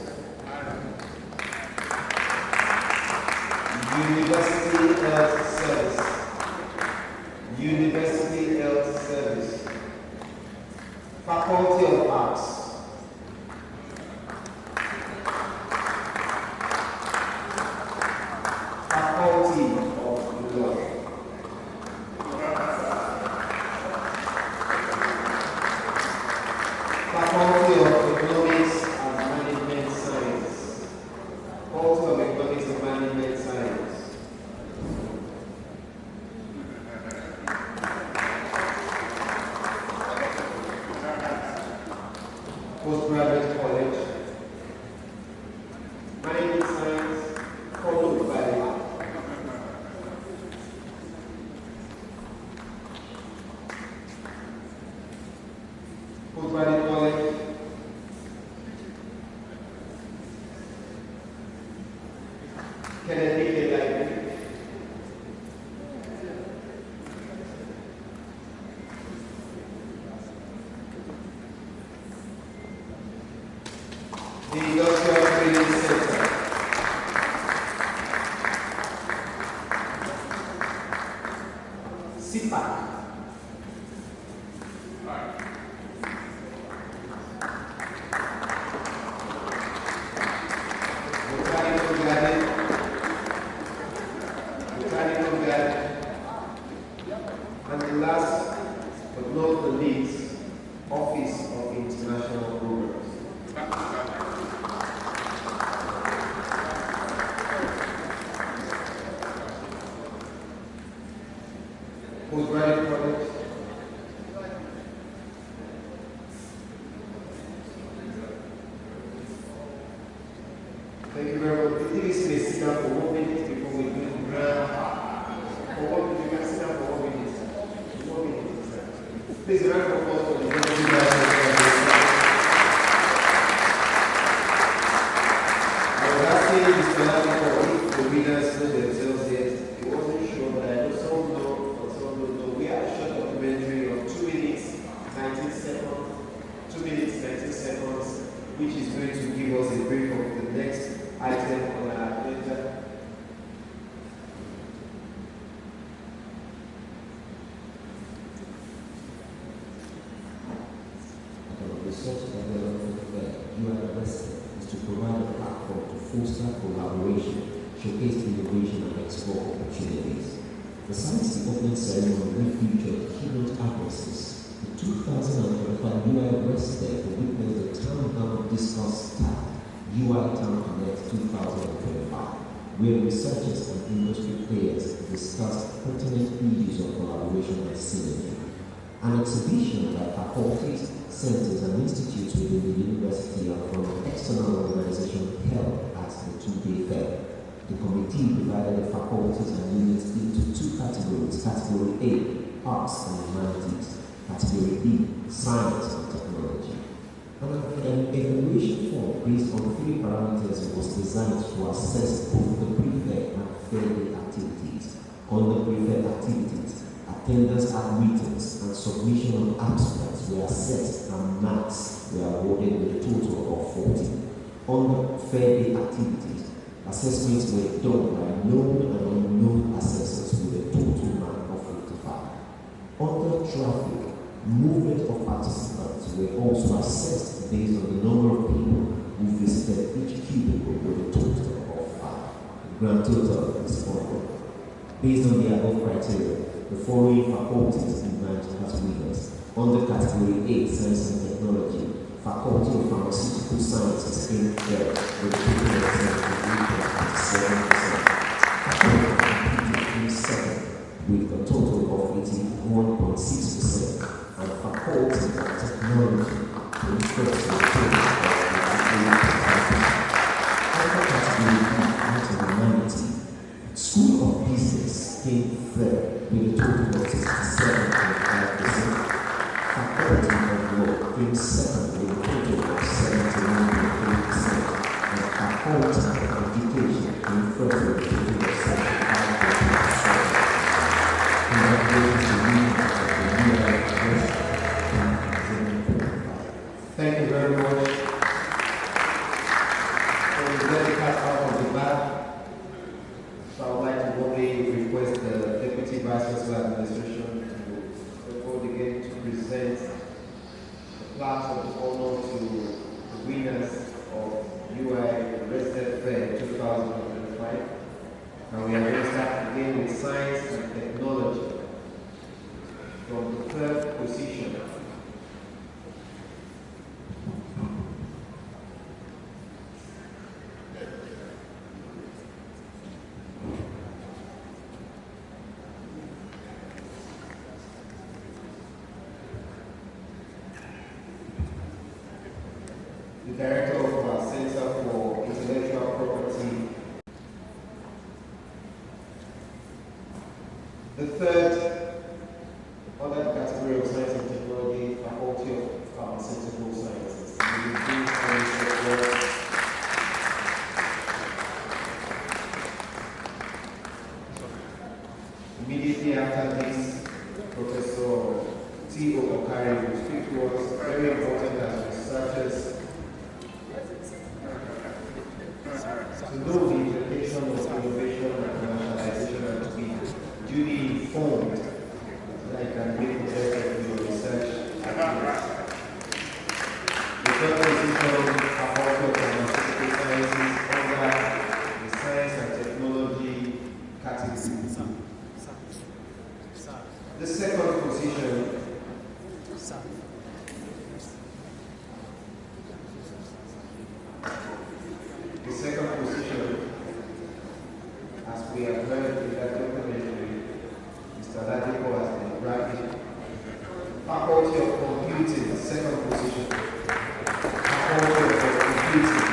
University Health Service, University Health Service, Faculty of Arts, Faculty of Law, Faculty of Economics and Management Science, Faculty of Economics and Management Science, Postgraduate College, Management Science, followed by Postgraduate College, Kennedy Library, the Industrial Training Center, CPAC, Botanical Garden, and the last but not the least, Office of International Programs. Postgraduate College, thank you very much. Please sit down for 1 minute before we do the grant. For 1 minute, you can sit down for 1 minute. 1 minute, sir. Please, a round of applause for the Executive Director. I was asking Mr. Lani if the winners know themselves yet. He wasn't sure, but I know some know, but some don't know. We have a short documentary of 2 minutes, 19 seconds, 2 minutes, 19 seconds, which is going to give us a brief of the next item on our agenda. Research and development where Ui-Resdev is to provide a platform to foster collaboration, showcase innovation and explore opportunities. Besides the opening ceremony we featured keynote addresses, the 2025 Ui-Resdev will witness the Town Hall Discourse Tab, UI Town Connect 2025, where researchers and industry players discuss pertinent issues of collaboration and synergy. An exhibition by faculties, centers and institutes within the university and from external organizations held at the two-day fair. The committee divided the faculties and units into 2 categories. Category A, Arts and Humanities. Category B, Science and Technology. An evaluation form based on 3 parameters was designed to assess both the pre-fair and fair day activities. On the pre-fair activities, attendance at meetings and submission of abstracts were assessed and marks were awarded with a total of 40. On the fair day activities, assessments were done by known and unknown assessors with a total Movement of participants were also assessed based on the number of people who visited each cubicle with a total of 5. The grand total is 4. Based on the above criteria, the following faculties emerged as winners. Under category A, Science and Technology, Faculty of Pharmaceutical Sciences came third with a total of 78.7%. Faculty of Computing came second with a total of 81.6%, and Faculty of Technology came first with a total of 88.5%. Under category B, Art and Humanity, School of Business came third with a total of 67.5%. Faculty of Law came second with a total of 71.3%, and Faculty of Education came first with a total of 75.2%. Congratulations to me of the Ui-Resdev. Thank you very much. So we let the cat out of the bag. So I would like to warmly request the Deputy Vice Chancellor Administration to report again to present the plaques of honor to the winners of Ui-Resdev Fair 2025. And we are going to start again with Science and Technology. From the third position, the Director of our Center for Intellectual Property. The third, under the category of Science and Technology, Faculty of Pharmaceutical Sciences. Immediately after this, Professor T.O. Okari will speak to us, very important as researchers, to know the implication of innovation and commercialization and to be duly informed so that you can make the best of your research activities. The third position, Faculty of Pharmaceutical Sciences, under the Science and Technology category. The second position, as we have heard in that documentary, Mr. Ladipo has been bragging. Faculty of Computing, second position. Faculty of Computing.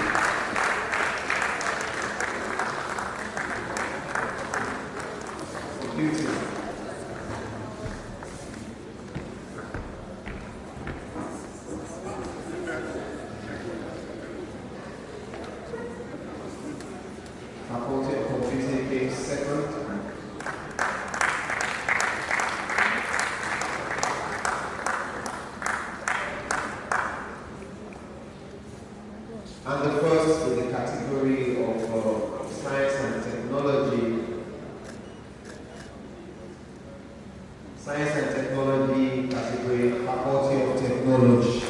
Faculty of Computing came second. And the first in the category of Science and Technology. Science and Technology category, Faculty of Technology.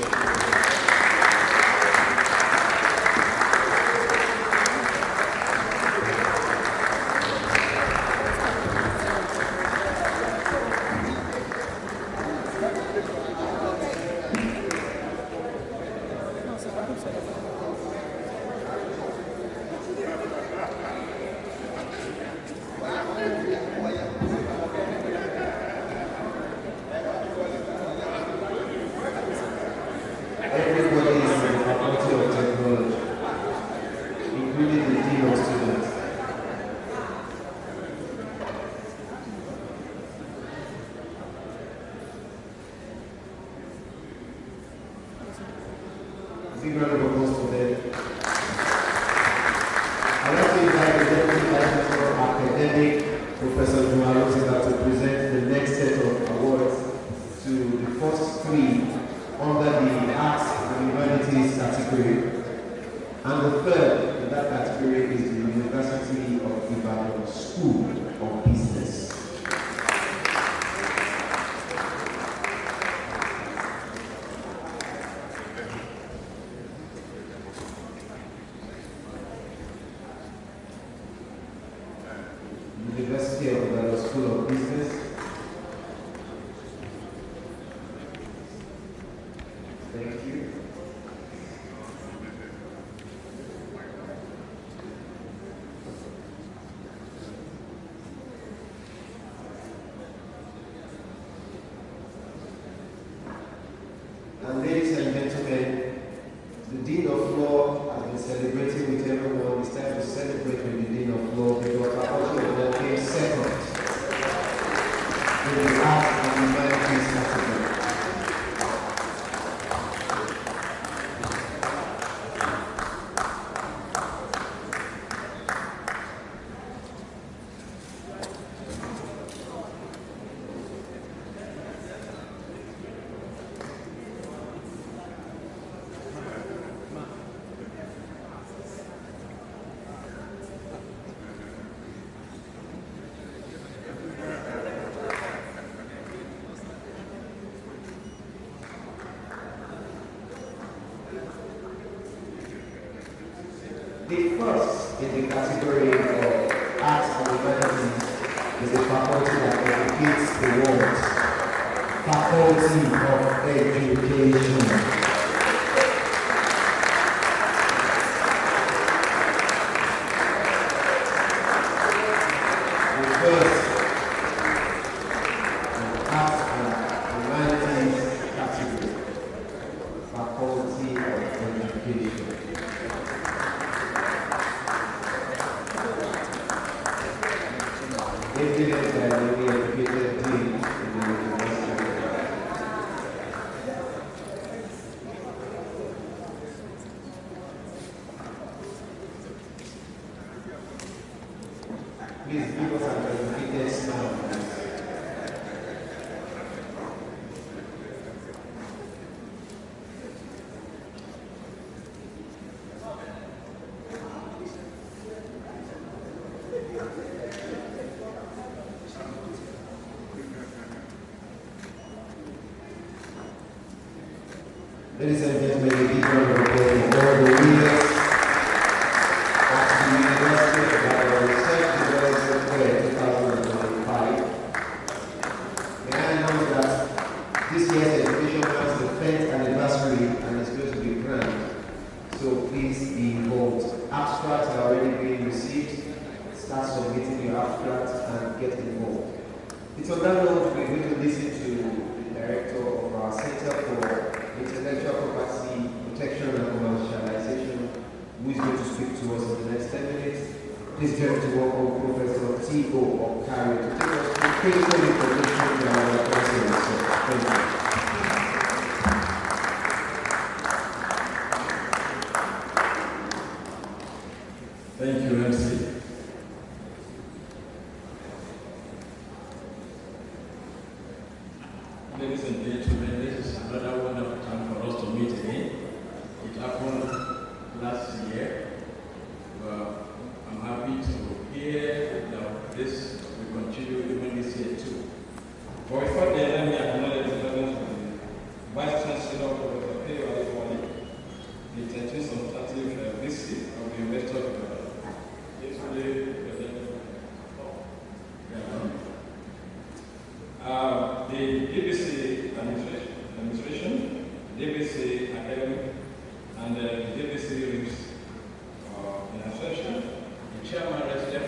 Everybody is in the Faculty of Technology, including the Dean of Students. Big round of applause for them. I'd like to invite the Deputy Vice Chancellor of Academic, Professor Ui-Resdev, to present the next set of awards to the first three under the Arts and Humanities category, and the third in that category is the University of Ibadan School of Business. the arts and humanities category. The first in the category of arts and humanities is the faculty that educates the world, Faculty of Education. The first arts and humanities category, Faculty of Education. Evidence that will be educated dean in the university. Please give us an educated smile. Ladies and gentlemen, a big round of applause for all the winners at the University of Ibadan Research Development Fair 2025. May I announce that this year's education marks the 10th anniversary and is going to be grand. So please be involved. Abstracts are already being received. Start submitting your abstracts and get involved. It's on that note we're going to listen to the director of our Center for Intellectual Property Protection and Commercialization, who is going to speak to us in the next 10 minutes. Please join me to welcome Professor T.O. Okari to take us through critical information to our research. Thank you. Thank you, MC. Ladies and gentlemen, this is another wonderful time for us to meet again. It happened last year. I'm happy to hear that this will continue even this year too. But before then, let me acknowledge the presence of the Vice Chancellor, Professor P.O. the 13th substantive visit of the University of Ibadan. Yesterday, the DBC administration, DBC academic, and the DBC RIMS in association, the chairman Ui-Resdev.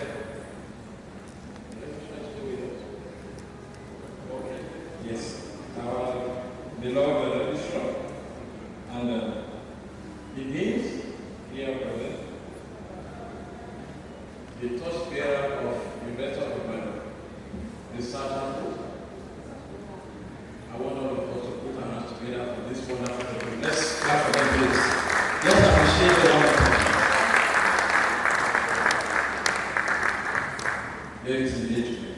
Yes, our beloved registrar, and the deans here present, the torchbearer of the University of Ibadan, the sergeant. I want all of us to put our hands together for this wonderful thing. Let's clap for them, please. Let's appreciate them. Ladies and gentlemen,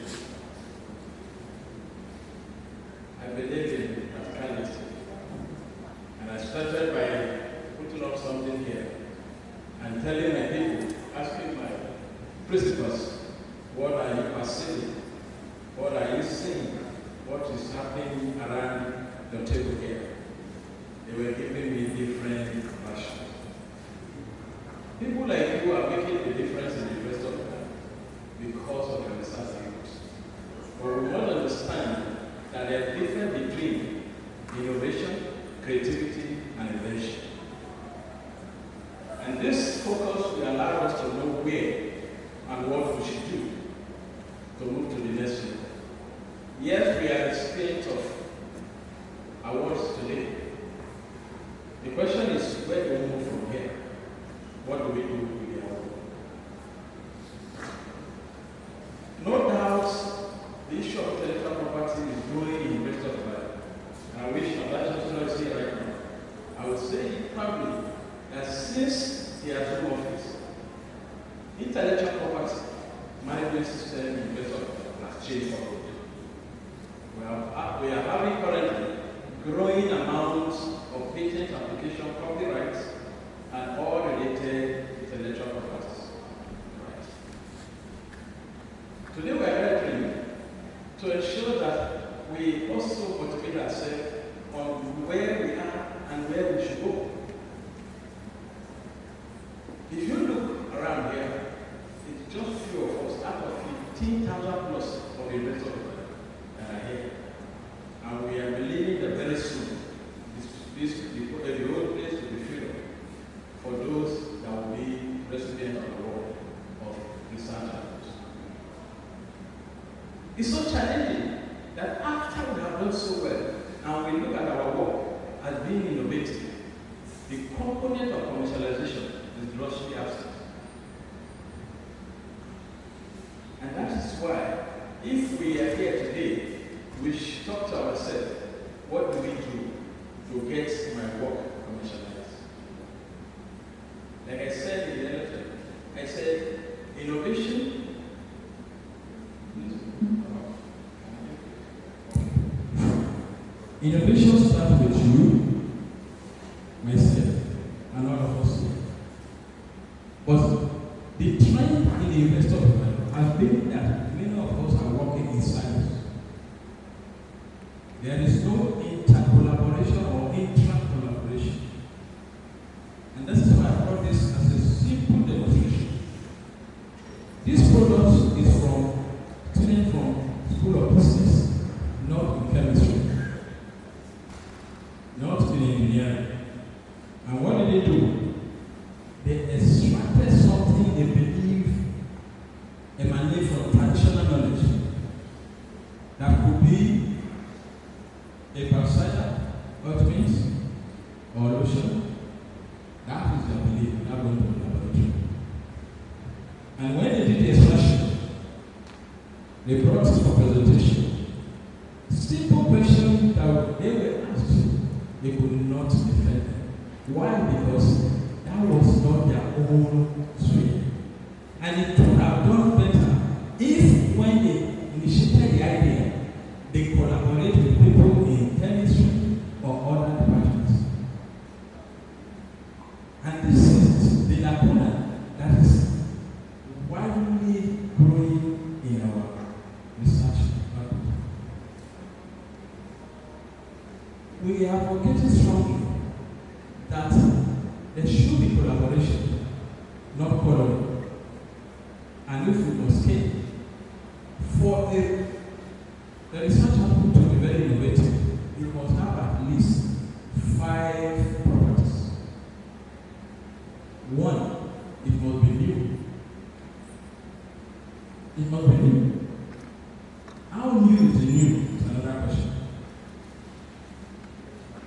I believe in practicality, and I started by putting up something here and telling my people, asking my principals, what are you perceiving? What are you seeing? What is happening around the table here? They were giving me different versions. People like you are making a difference in the rest of the world because of your research efforts. But we want to understand that there is a difference between innovation, creativity, and invention. And this focus will allow us to know where and what we should do to move to the next level. Yes, we are in the state of awards today. The question is, where do we move from here? What do we do with the award? No doubt, the issue of intellectual property We are having currently growing amounts of patent application, copyrights, and all related intellectual properties. Today we are gathering to ensure that we also motivate ourselves on where we are and where we should go. If you look around here, it's just few of us out of 15,000 plus of the investors that are here. And we are believing that very soon, the whole place will be filled for those that will be residents of the world of research. It's so challenging that after we have done so well, and we look at our work as being innovative, the component of commercialization is grossly absent. And that is why, if we are here today, we should talk to ourselves, what do we do to get my work commercialized? Like I said in the election, I said, innovation. Innovation starts with you, myself, and all of us here. But the trend in the investor world has been that many of us are working in silos. There is no inter-collaboration or intra-collaboration. And this is why I brought this as a simple demonstration. This product is from students from School of Business, not in chemistry, not in engineering. And what did they do? They extracted something they believe emanates from traditional knowledge that could be a biocidal, ointment, or lotion. That is their belief. That went to the laboratory. And when they did the extraction, they brought it for presentation. Simple question that they were asked, they could not defend them. Why? Because that was not their own stream. And it could have done better if, when they initiated the idea, they collaborate with people in chemistry or other departments. And this is the lacuna that is widely growing in our research department. We are advocating strongly that there should be collaboration, not quarreling. And if we must scale, for the research output to be very innovative, it must have at least 5 properties. 1, it must be new. It must be new. How new is the new? Is another question.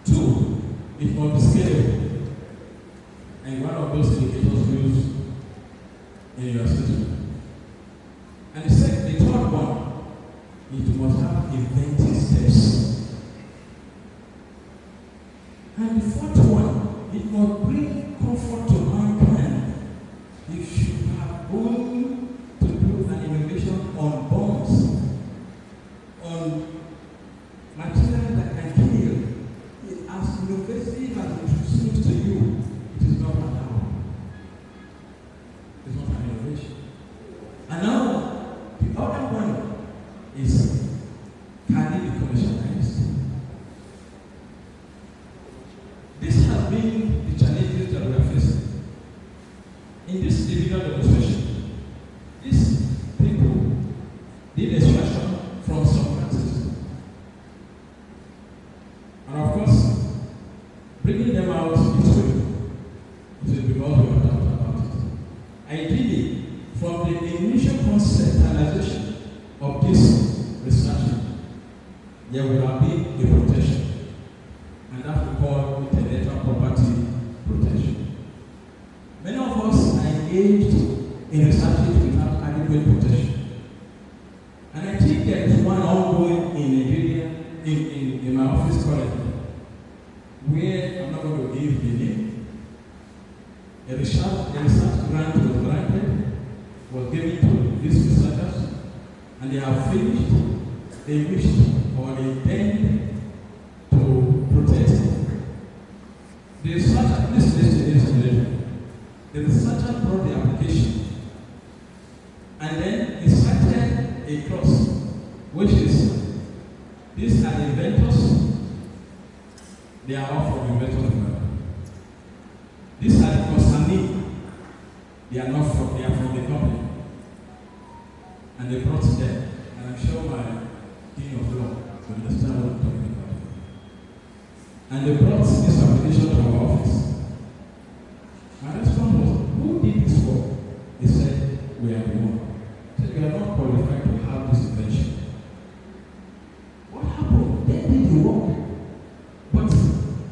2, it must be scalable. And one of those indicators used in your system. And the third one, it must have inventive steps. And the fourth one, it must bring comfort to mankind. If you are going to do an innovation on bombs, on material that can kill, as innovative as it seems to you, it is not allowed. It's not an innovation. And now, the other one is, can it be commercialized? This has been the challenges that we are facing. In this individual demonstration, these people did extraction from substances. And of course, bringing them out this way, it is because we have talked about it. Ideally, from the initial conceptualization of this research, there will have been a protection, and that we call intellectual property protection. Many of us are engaged in research without adequate protection. And I think there is one ongoing in Nigeria, in my office currently, where I'm not going to give the name. A research grant was given to these researchers, and they have finished, they wished, or they the researcher brought the application, and then he cited a clause, which is, these are the inventors, they are all from inventors. These are the concerning, they are not from, they are from the company. And they brought them, and I'm sure my dean of law will understand what I'm talking about. And they brought this application to our office. My response was, who did this for? He said, we are the one. He said, we are not qualified to have this invention. What happened? They did the work. But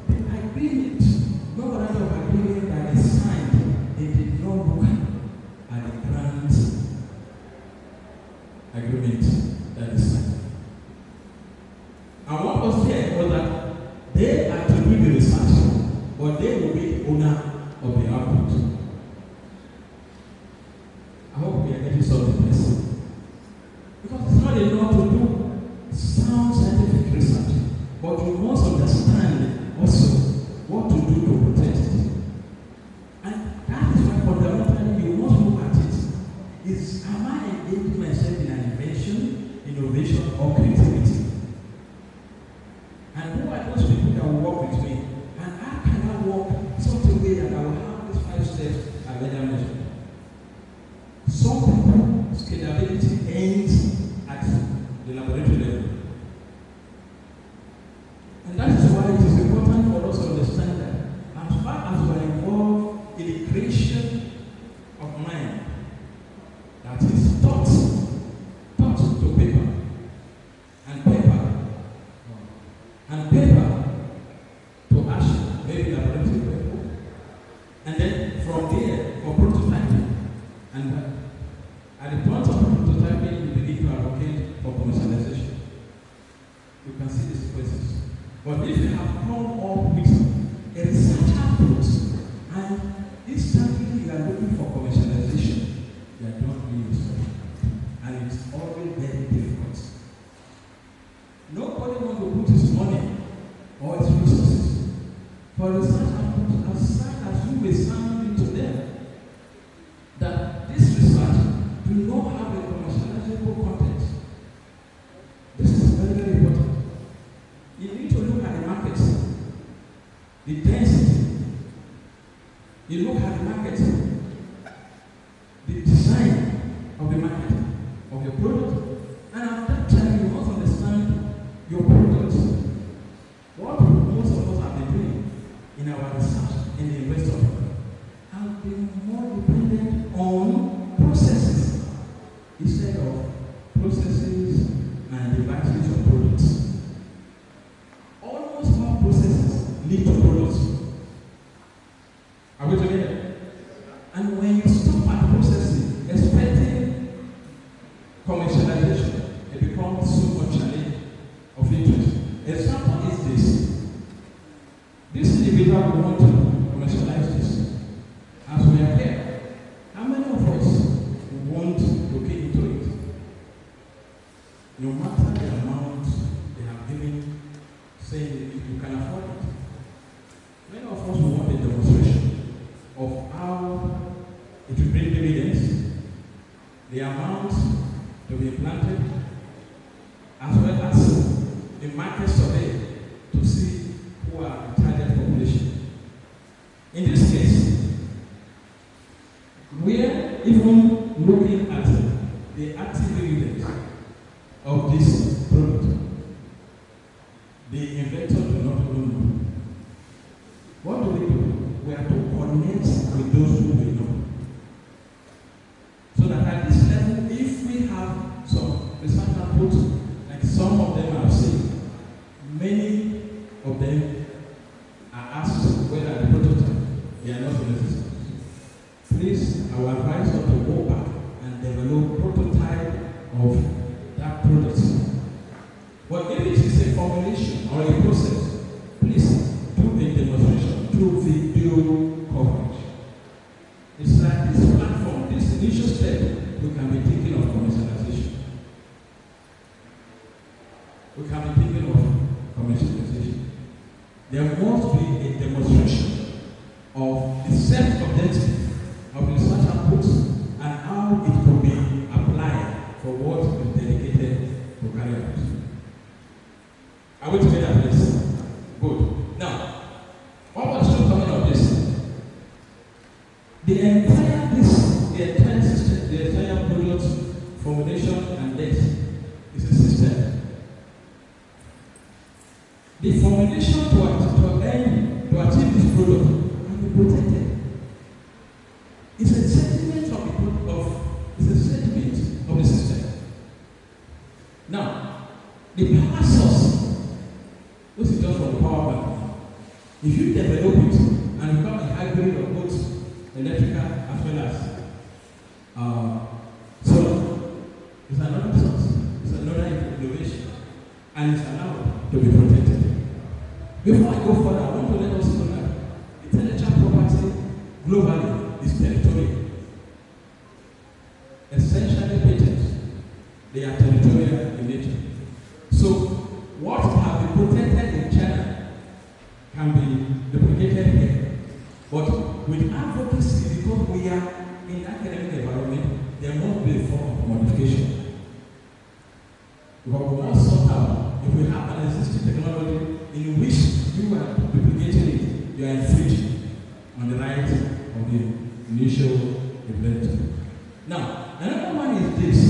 the agreement, no kind of agreement that is signed, they did not look at the grant agreement that is signed. And what was there was that they are to do the research, but they will be the owner of the output. I hope we are getting something this. Because it's not enough to do sound scientific research, but you must understand also what to do to protect it. And that is why fundamentally you must look at it. Is, am I engaging myself in an invention, innovation, or creativity? And who are those people that will work with me? And how can I work such a way that I will have these 5 steps I better mentioned? Some people, scalability ends at the laboratory level. And that is why it is important for us to understand that as far as we are involved in the creation of mind, that is thought to paper, and paper to action, maybe laboratory level, and then from there for prototyping, and at the point of prototyping you begin to advocate for commercialization. You can see the sequences. But if you have come up with a research output, and instantly you are looking for commercialization, you are not doing research. And it's always very difficult. Nobody wants to put his money or his resources for research output as sad as you may sound into them, that this research do not have a commercializable content. This is very, very important. You need to look at the markets, the density. You look at the market, the design of the market, of your product, and at that time you must understand your product. What most of us have been doing in our research in the investor have been more dependent on processes instead of processes and devices of products. Almost all processes lead to products. Are we together? And when you stop at processing, expecting commercialization, it becomes so much challenge of interest. Example is this. This individual will want to commercialize this. As we are here, how many of us want to get into it? No matter the amount they have given, saying if you can afford it. Many of us will want a demonstration of how it will bring dividends, the amount to be planted, as well as the market survey to see who are the target population. In this case, we are even looking at the active evidence of this product. The inventor do not even know. What do? We have to connect with those who we know. So that at this level, if we have some research output, like some of them have seen, many of them are asked whether the prototype, they are not necessary. Please, I will advise us to go back and develop prototype of that product. But if it is a formulation or a process, please do a demonstration through video coverage. It's like this platform, this initial step, we can be thinking of commercialization. We can be thinking of commercialization. There must be a demonstration of the self-objective carry out. Are we together, please? Good. Now, what was still coming of this? The entire system, the entire product formulation and death is a system. The formulation to achieve this product can be protected. It's a sentiment of the system. Now, the power source, which is just from the power bank, if you develop it and become a hybrid of both electrical as well as solar, it's another source, it's another innovation, and it's allowed to be protected. Before I go further, I want to let us know that intellectual property globally is territorial. Essentially patents, they are territorial in nature. So, what have been protected in China can be duplicated here. But with advocacy, because we are in academic environment, there must be a form of modification. Because we must sort out, if we have an existing technology in which you are duplicating it, you are infringing on the right of the initial inventor. Now, another one is this.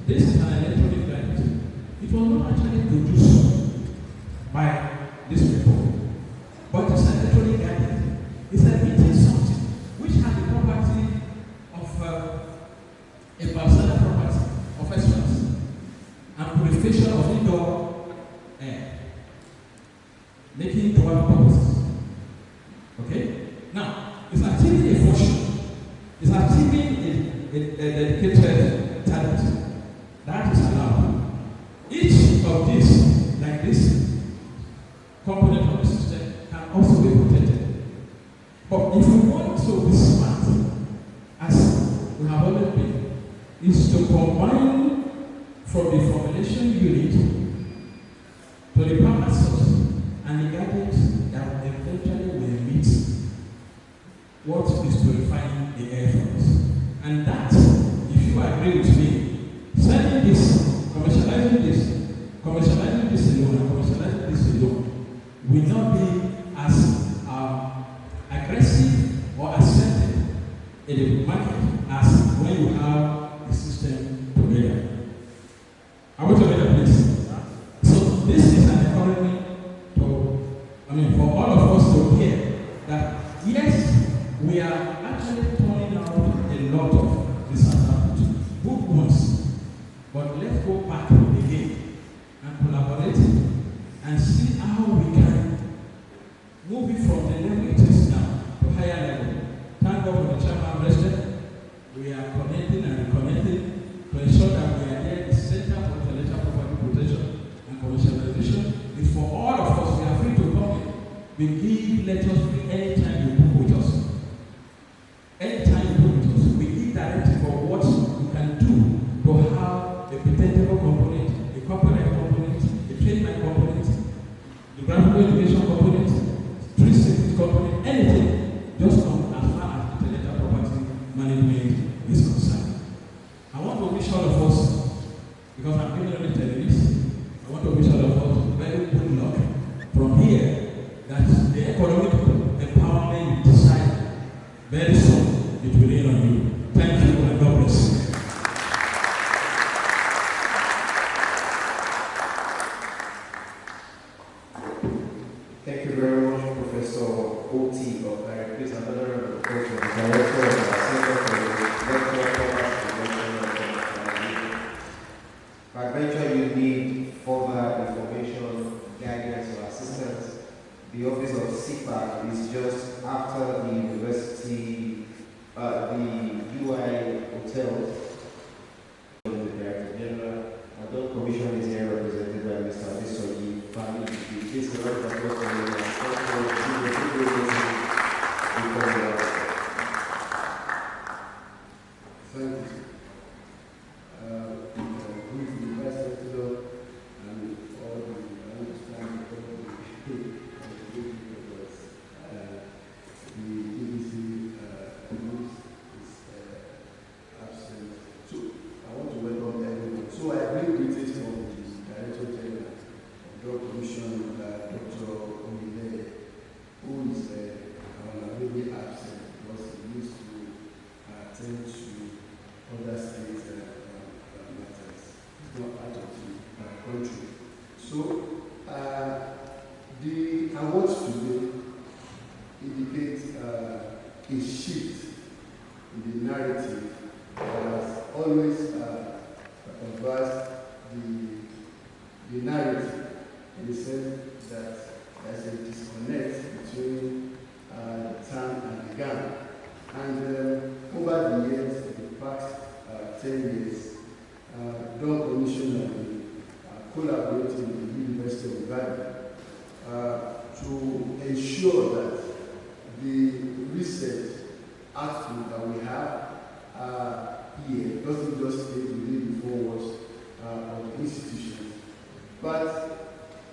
This is an electronic gadget. It was not actually produced by this people, but it's an electronic gadget. It's emitting something which has the property of a particular property of essence and purification of indoor air, making dual purposes. Okay? Now, it's achieving a function. It's achieving a dedicated talent. That is allowed. Each of these, like this component of the system, can also be protected. But if we want to be smart, as we have always been, is to combine from the formulation unit to the power source and the gadgets that eventually will emit what is purifying the air from us. And that, if you agree with me, selling this, commercializing this alone, and commercializing this alone will not be as aggressive or accepted in the market as when you have a system together. Are we together, please? So this is an encouragement for all of us to hear that yes, we are actually turning out a lot of disadvantage, good ones, but let's go back again and collaborate and see how we can move it from the level it is now to higher level. Thank God for the chairman president. We are connecting and reconnecting to ensure that we are here. The Center for Intellectual Property Protection and Commercialization is for all of us. We are free to come in. We give lectures free anytime you book with us. Anytime you book with us, we give directive for what you can do to have a patentable component, a copyright component, a trademark component, the graphical education component, tree safety component, anything. Just come as far as intellectual property management is concerned. I want to wish all of us, because I'm giving only 10 minutes, I want to wish all of us very good luck from here, that the economic empowerment you decide very soon, it will rain on you. Thank you and God bless you. Thank you very much, Professor O.T. Okare. Please, another round of applause for the Director of our Center for Intellectual Property Protection and Commercialization. I venture you need further country. So the awards today indicate a shift in the narrative that has always advanced the narrative, in the sense that there's a disconnect between the town and the gown. And over the years, the past 10 years, Dawn Commission has been collaborating with the University of Ibadan to ensure that the research output that we have here doesn't just stay within the four walls of the institutions, but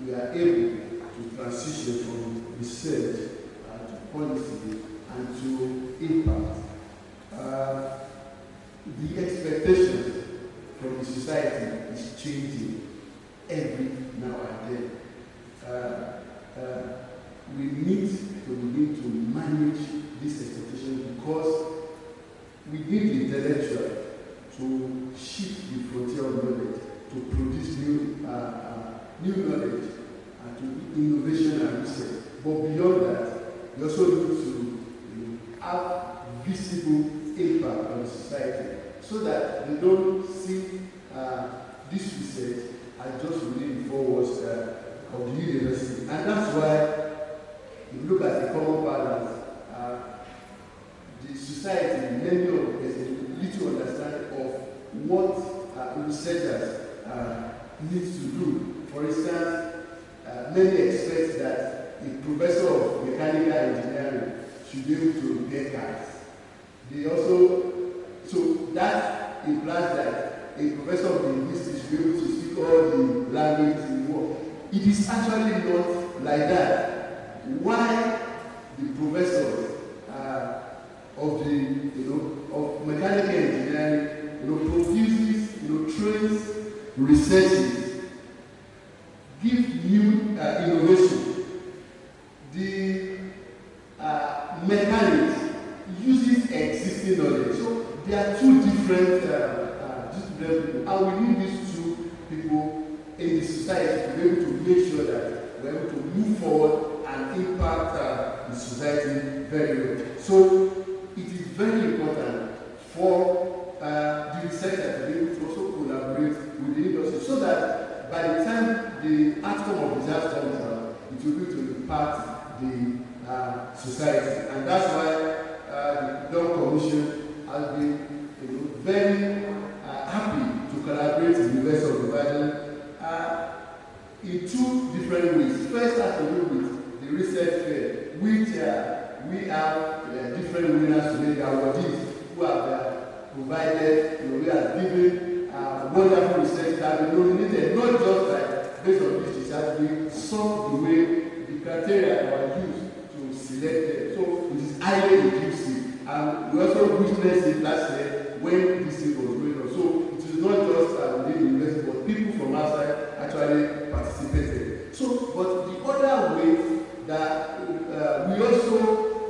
we are able to transition from research to policy and to impact. The expectations from the society is changing every now and then. We need to begin to manage this expectation because we need the intellectual to shift the frontier of knowledge, to produce new knowledge, and to innovation and research. But beyond that, we also need to have visible impact on society so that they don't see this research as just within the four walls of the university. And that's why, if you look at the common balance, the society, many of there's a little understanding of what researchers need to do. For instance, many expect that a professor of mechanical engineering should be able to repair cars. They also, so that implies that a professor of linguistics should be able to speak all the languages in the world. It is actually not like that. Why the professors of the of mechanical engineering produces trains, researches, give new innovation. The mechanics uses existing knowledge. So there are two different people, and we need these two people in the society to be able to make sure that we're able to move forward and impact the society very well. So it is very important for the researcher to be able to also collaborate with the industry so that by the time the outcome of disaster comes out, it will be able to impact the society. And that's why the Dawn Commission has been very happy to collaborate with the University of Ibadan in two different ways. First has to do with the research fair, which we have different winners today, the awardees who have provided, we have given wonderful research that we nominated, not just like based on this research, we saw the way the criteria that were used to select them. So it is highly inclusive. And we also witnessed it last year when this thing was going on. So it is not just within the university, but people from outside actually participated. So, but the other way that we also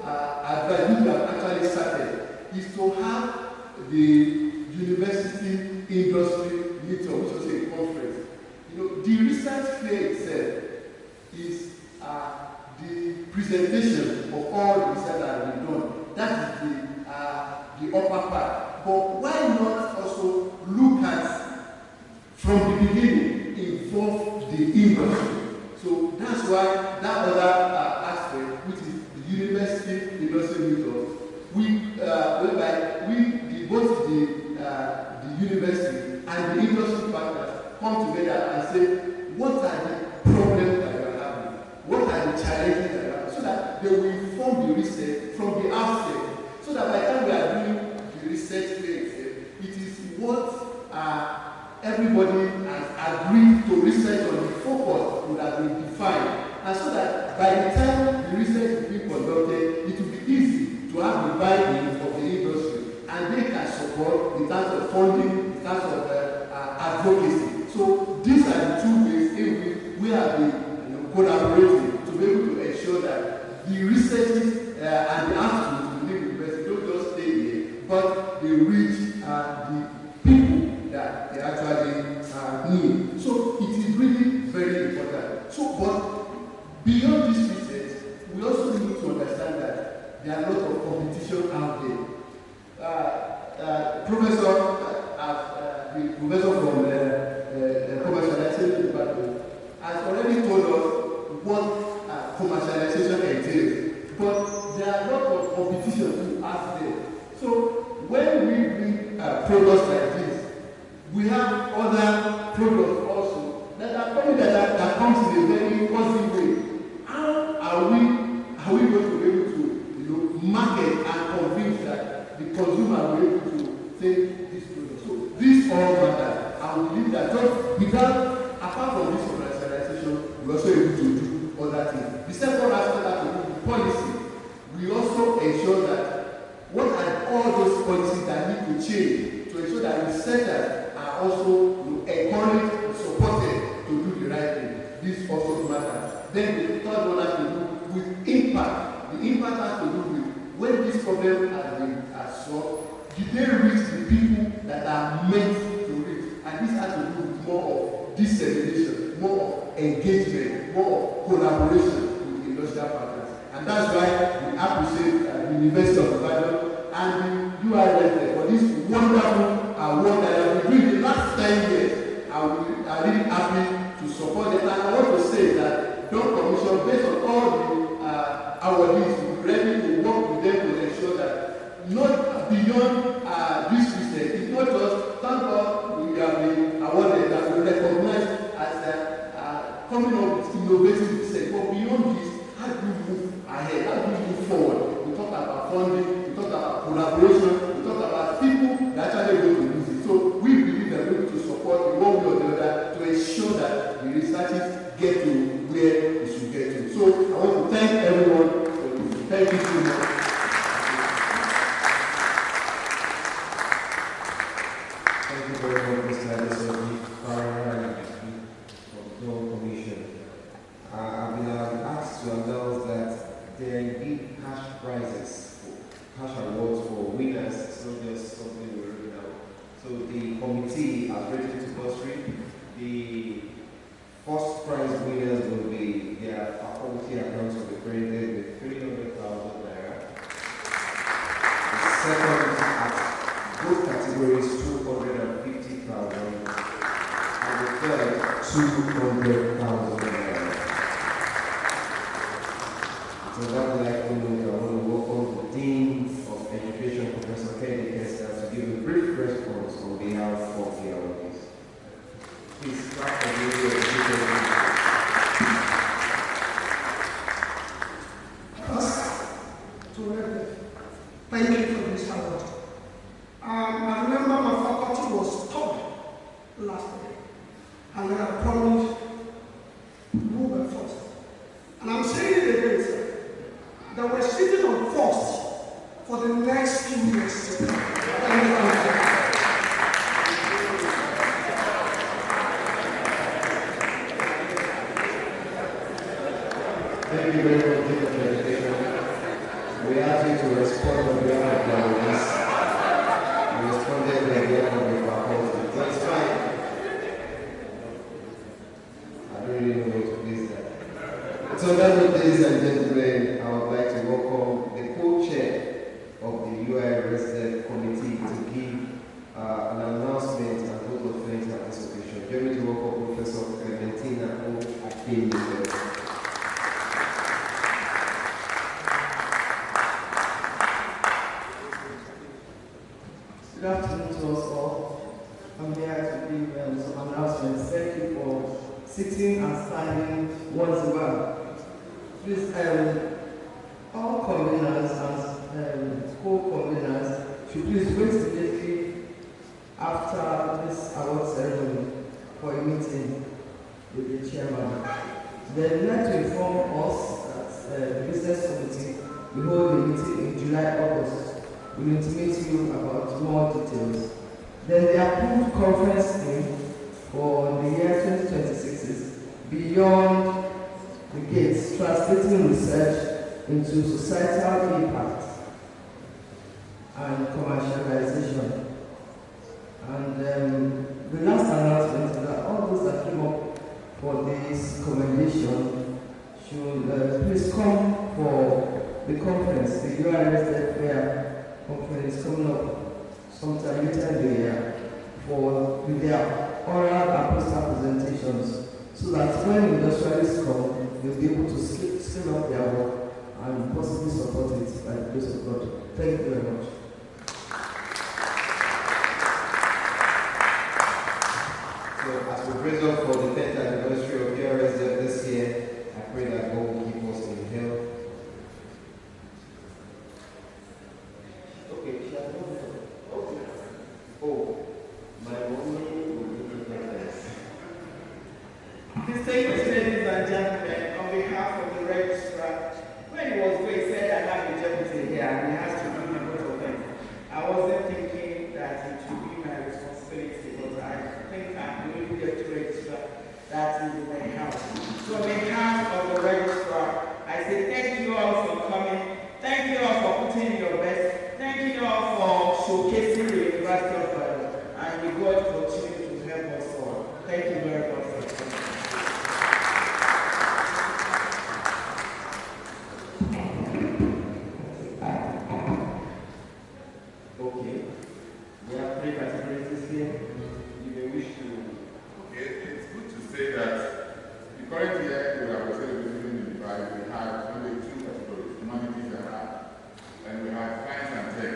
advise, we have actually started, is to have the university industry meetup, which was a conference. The research fair itself is the presentation of all the research that has been done. That is the upper part. But why not also look at, from the beginning, involve the industry? So that's why that other aspect, which is the university industry meetup, whereby both the university and the industry partners come together and say, what are the problems that you are having? What are the challenges that you have? So that they will inform the research from the outset. So that by the time we are doing the research phase, it is what everybody has agreed to research on, the focus would have been defined. And so that by the time the research is being conducted, it will be easy to have the buy-in of the industry. And they can support in terms of funding, in terms of advocacy. So these are the two ways in which we have been collaborating to be able to ensure that the researches and the outputs within the university don't just stay here, but they reach the people that they actually competition out there. Professor from commercialization department has already told us what commercialization entails, but there are a lot of competition to us there. So when we bring products like this, we have other products also that are coming that comes in a very positive way. How are we going to be able to market and convince that the consumer will be able to take this product? So this all matters. I believe that just without, apart from this commercialization, we also able to do other things. The second aspect has to do with policy. We also ensure that what are all those policies that need to change to ensure that researchers are also encouraged and supported to do the right thing. This also matters. Then the third one has to do with impact. The impact has to do with when this problem has been solved, did they reach the people that are meant to reach? And this has to do with more of dissemination, more of engagement, more of collaboration with industrial partners. And that's why we appreciate the University of Ibadan and the Ui-Resdev for this wonderful award that I have been doing the last 10 years. I'm really happy to support it. And I want to say that Dawn Commission, based on all the awardees, we're ready to work with them to ensure that not beyond this research, it's not just, thank God we have been awarded that we recognize as coming up with innovative research, but beyond this, how do we move ahead? How do we move forward? We talk about funding, we talk about collaboration, we talk about people that actually go to use it. So we believe that we're able to support in one way or the other to ensure that the researchers get to where they should get to. So I want to thank everyone for this. Thank you so much. Thank you very much, Mr. Adesoji, from the Dawn Commission. I've been asked to announce that there are indeed cash prizes, cash awards for winners. It's not just something we're doing now. So the committee has written to bursary. The first prize winners will be their faculty accounts will be credited with 300,000 naira. The second, at both categories, 250,000, and the third, 200,000 naira. So that would like to know, I want to welcome the Dean of Education, Professor Kennedy Kester, to give a brief response on behalf of the awardees. Please clap for the education. Thank you for this award. I remember my faculty was top last year, and then I promised move first. And I'm saying it again, sir, that we're sitting on first for the next 2 years. Thank you. Thank you very much, Dean of Education. We ask you to respond on behalf of the awardees. We responded on behalf of the faculty. That's fine. I don't really know what to please that. So that, ladies and gentlemen, I would like to welcome the co-chair of the Ui-Resdev committee to give an announcement and vote of thanks at this occasion. Join me to welcome Professor Clementina O. Akemi. Good afternoon to us all. I'm here to give some announcements. Thank you for sitting and standing once in a while. Please, all conveners and co-conveners should please wait immediately after this award ceremony for a meeting with the chairman. Then like to inform us that the business committee will hold a meeting in July, August. We'll intimate you about more details. Then the approved conference theme for the year 2026 is Beyond the Gates, Translating Research into Societal Impact and Commercialization. And the last announcement is that all those that came up for this commendation should please come for the conference, the Ui-Resdev Fair conference coming up sometime later in the year with their oral and poster presentations, so that when industrialists come, they'll be able to scale up their work and possibly support it by the grace of God. Thank you very much. So as we praise God for the 10th anniversary of Ui-Resdev this year, I pray that God will keep us in health. Okay, she has not been. Okay. Oh, my mommy will be in this. Distinguished ladies and gentlemen, on behalf of the registrar, when he was going, he said I have a deputy here and he has to do a lot of things. I wasn't thinking that it would be my responsibility, but I think I'm really the registrar that is in my house. So on behalf of the registrar, I say thank you all for coming. Thank you all for putting in your best. Thank you all for showcasing the University of Ibadan. And may God continue to help us all. Thank you very much for coming. Okay. We have 3 categories here. You may wish to. Okay, it's good to say that the current year we are celebrating in Ibadan, we had only 2 categories, humanities and art, and we have science and tech.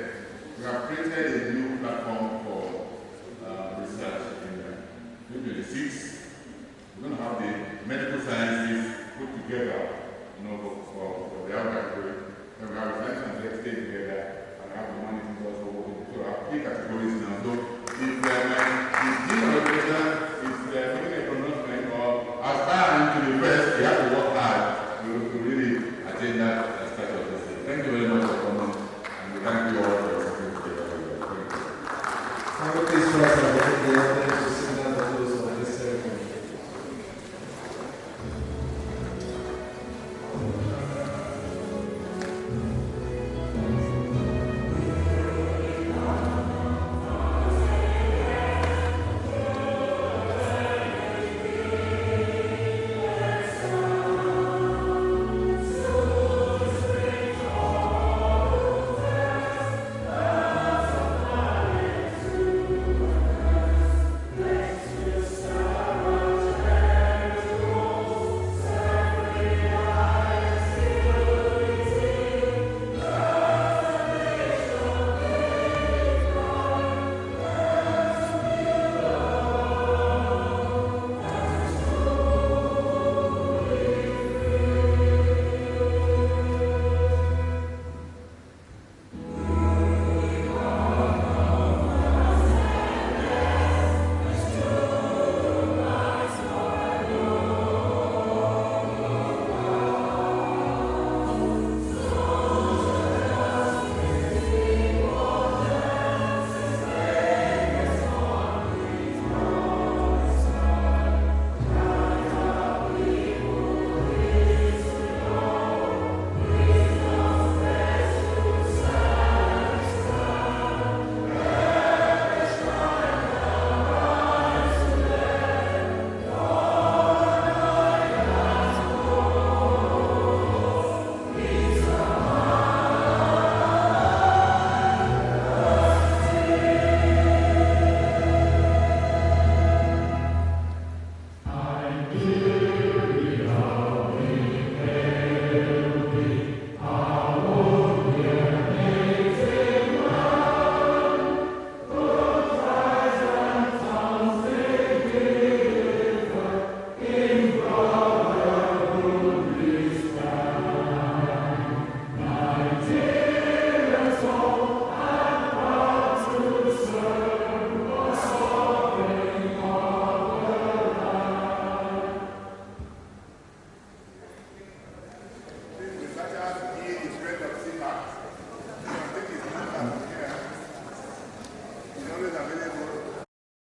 We have created a new platform for research in 2026. We're going to have the medical sciences put together, for the other category. And we have science and tech stay together, and we have humanities also working. So we have 3 categories now. So if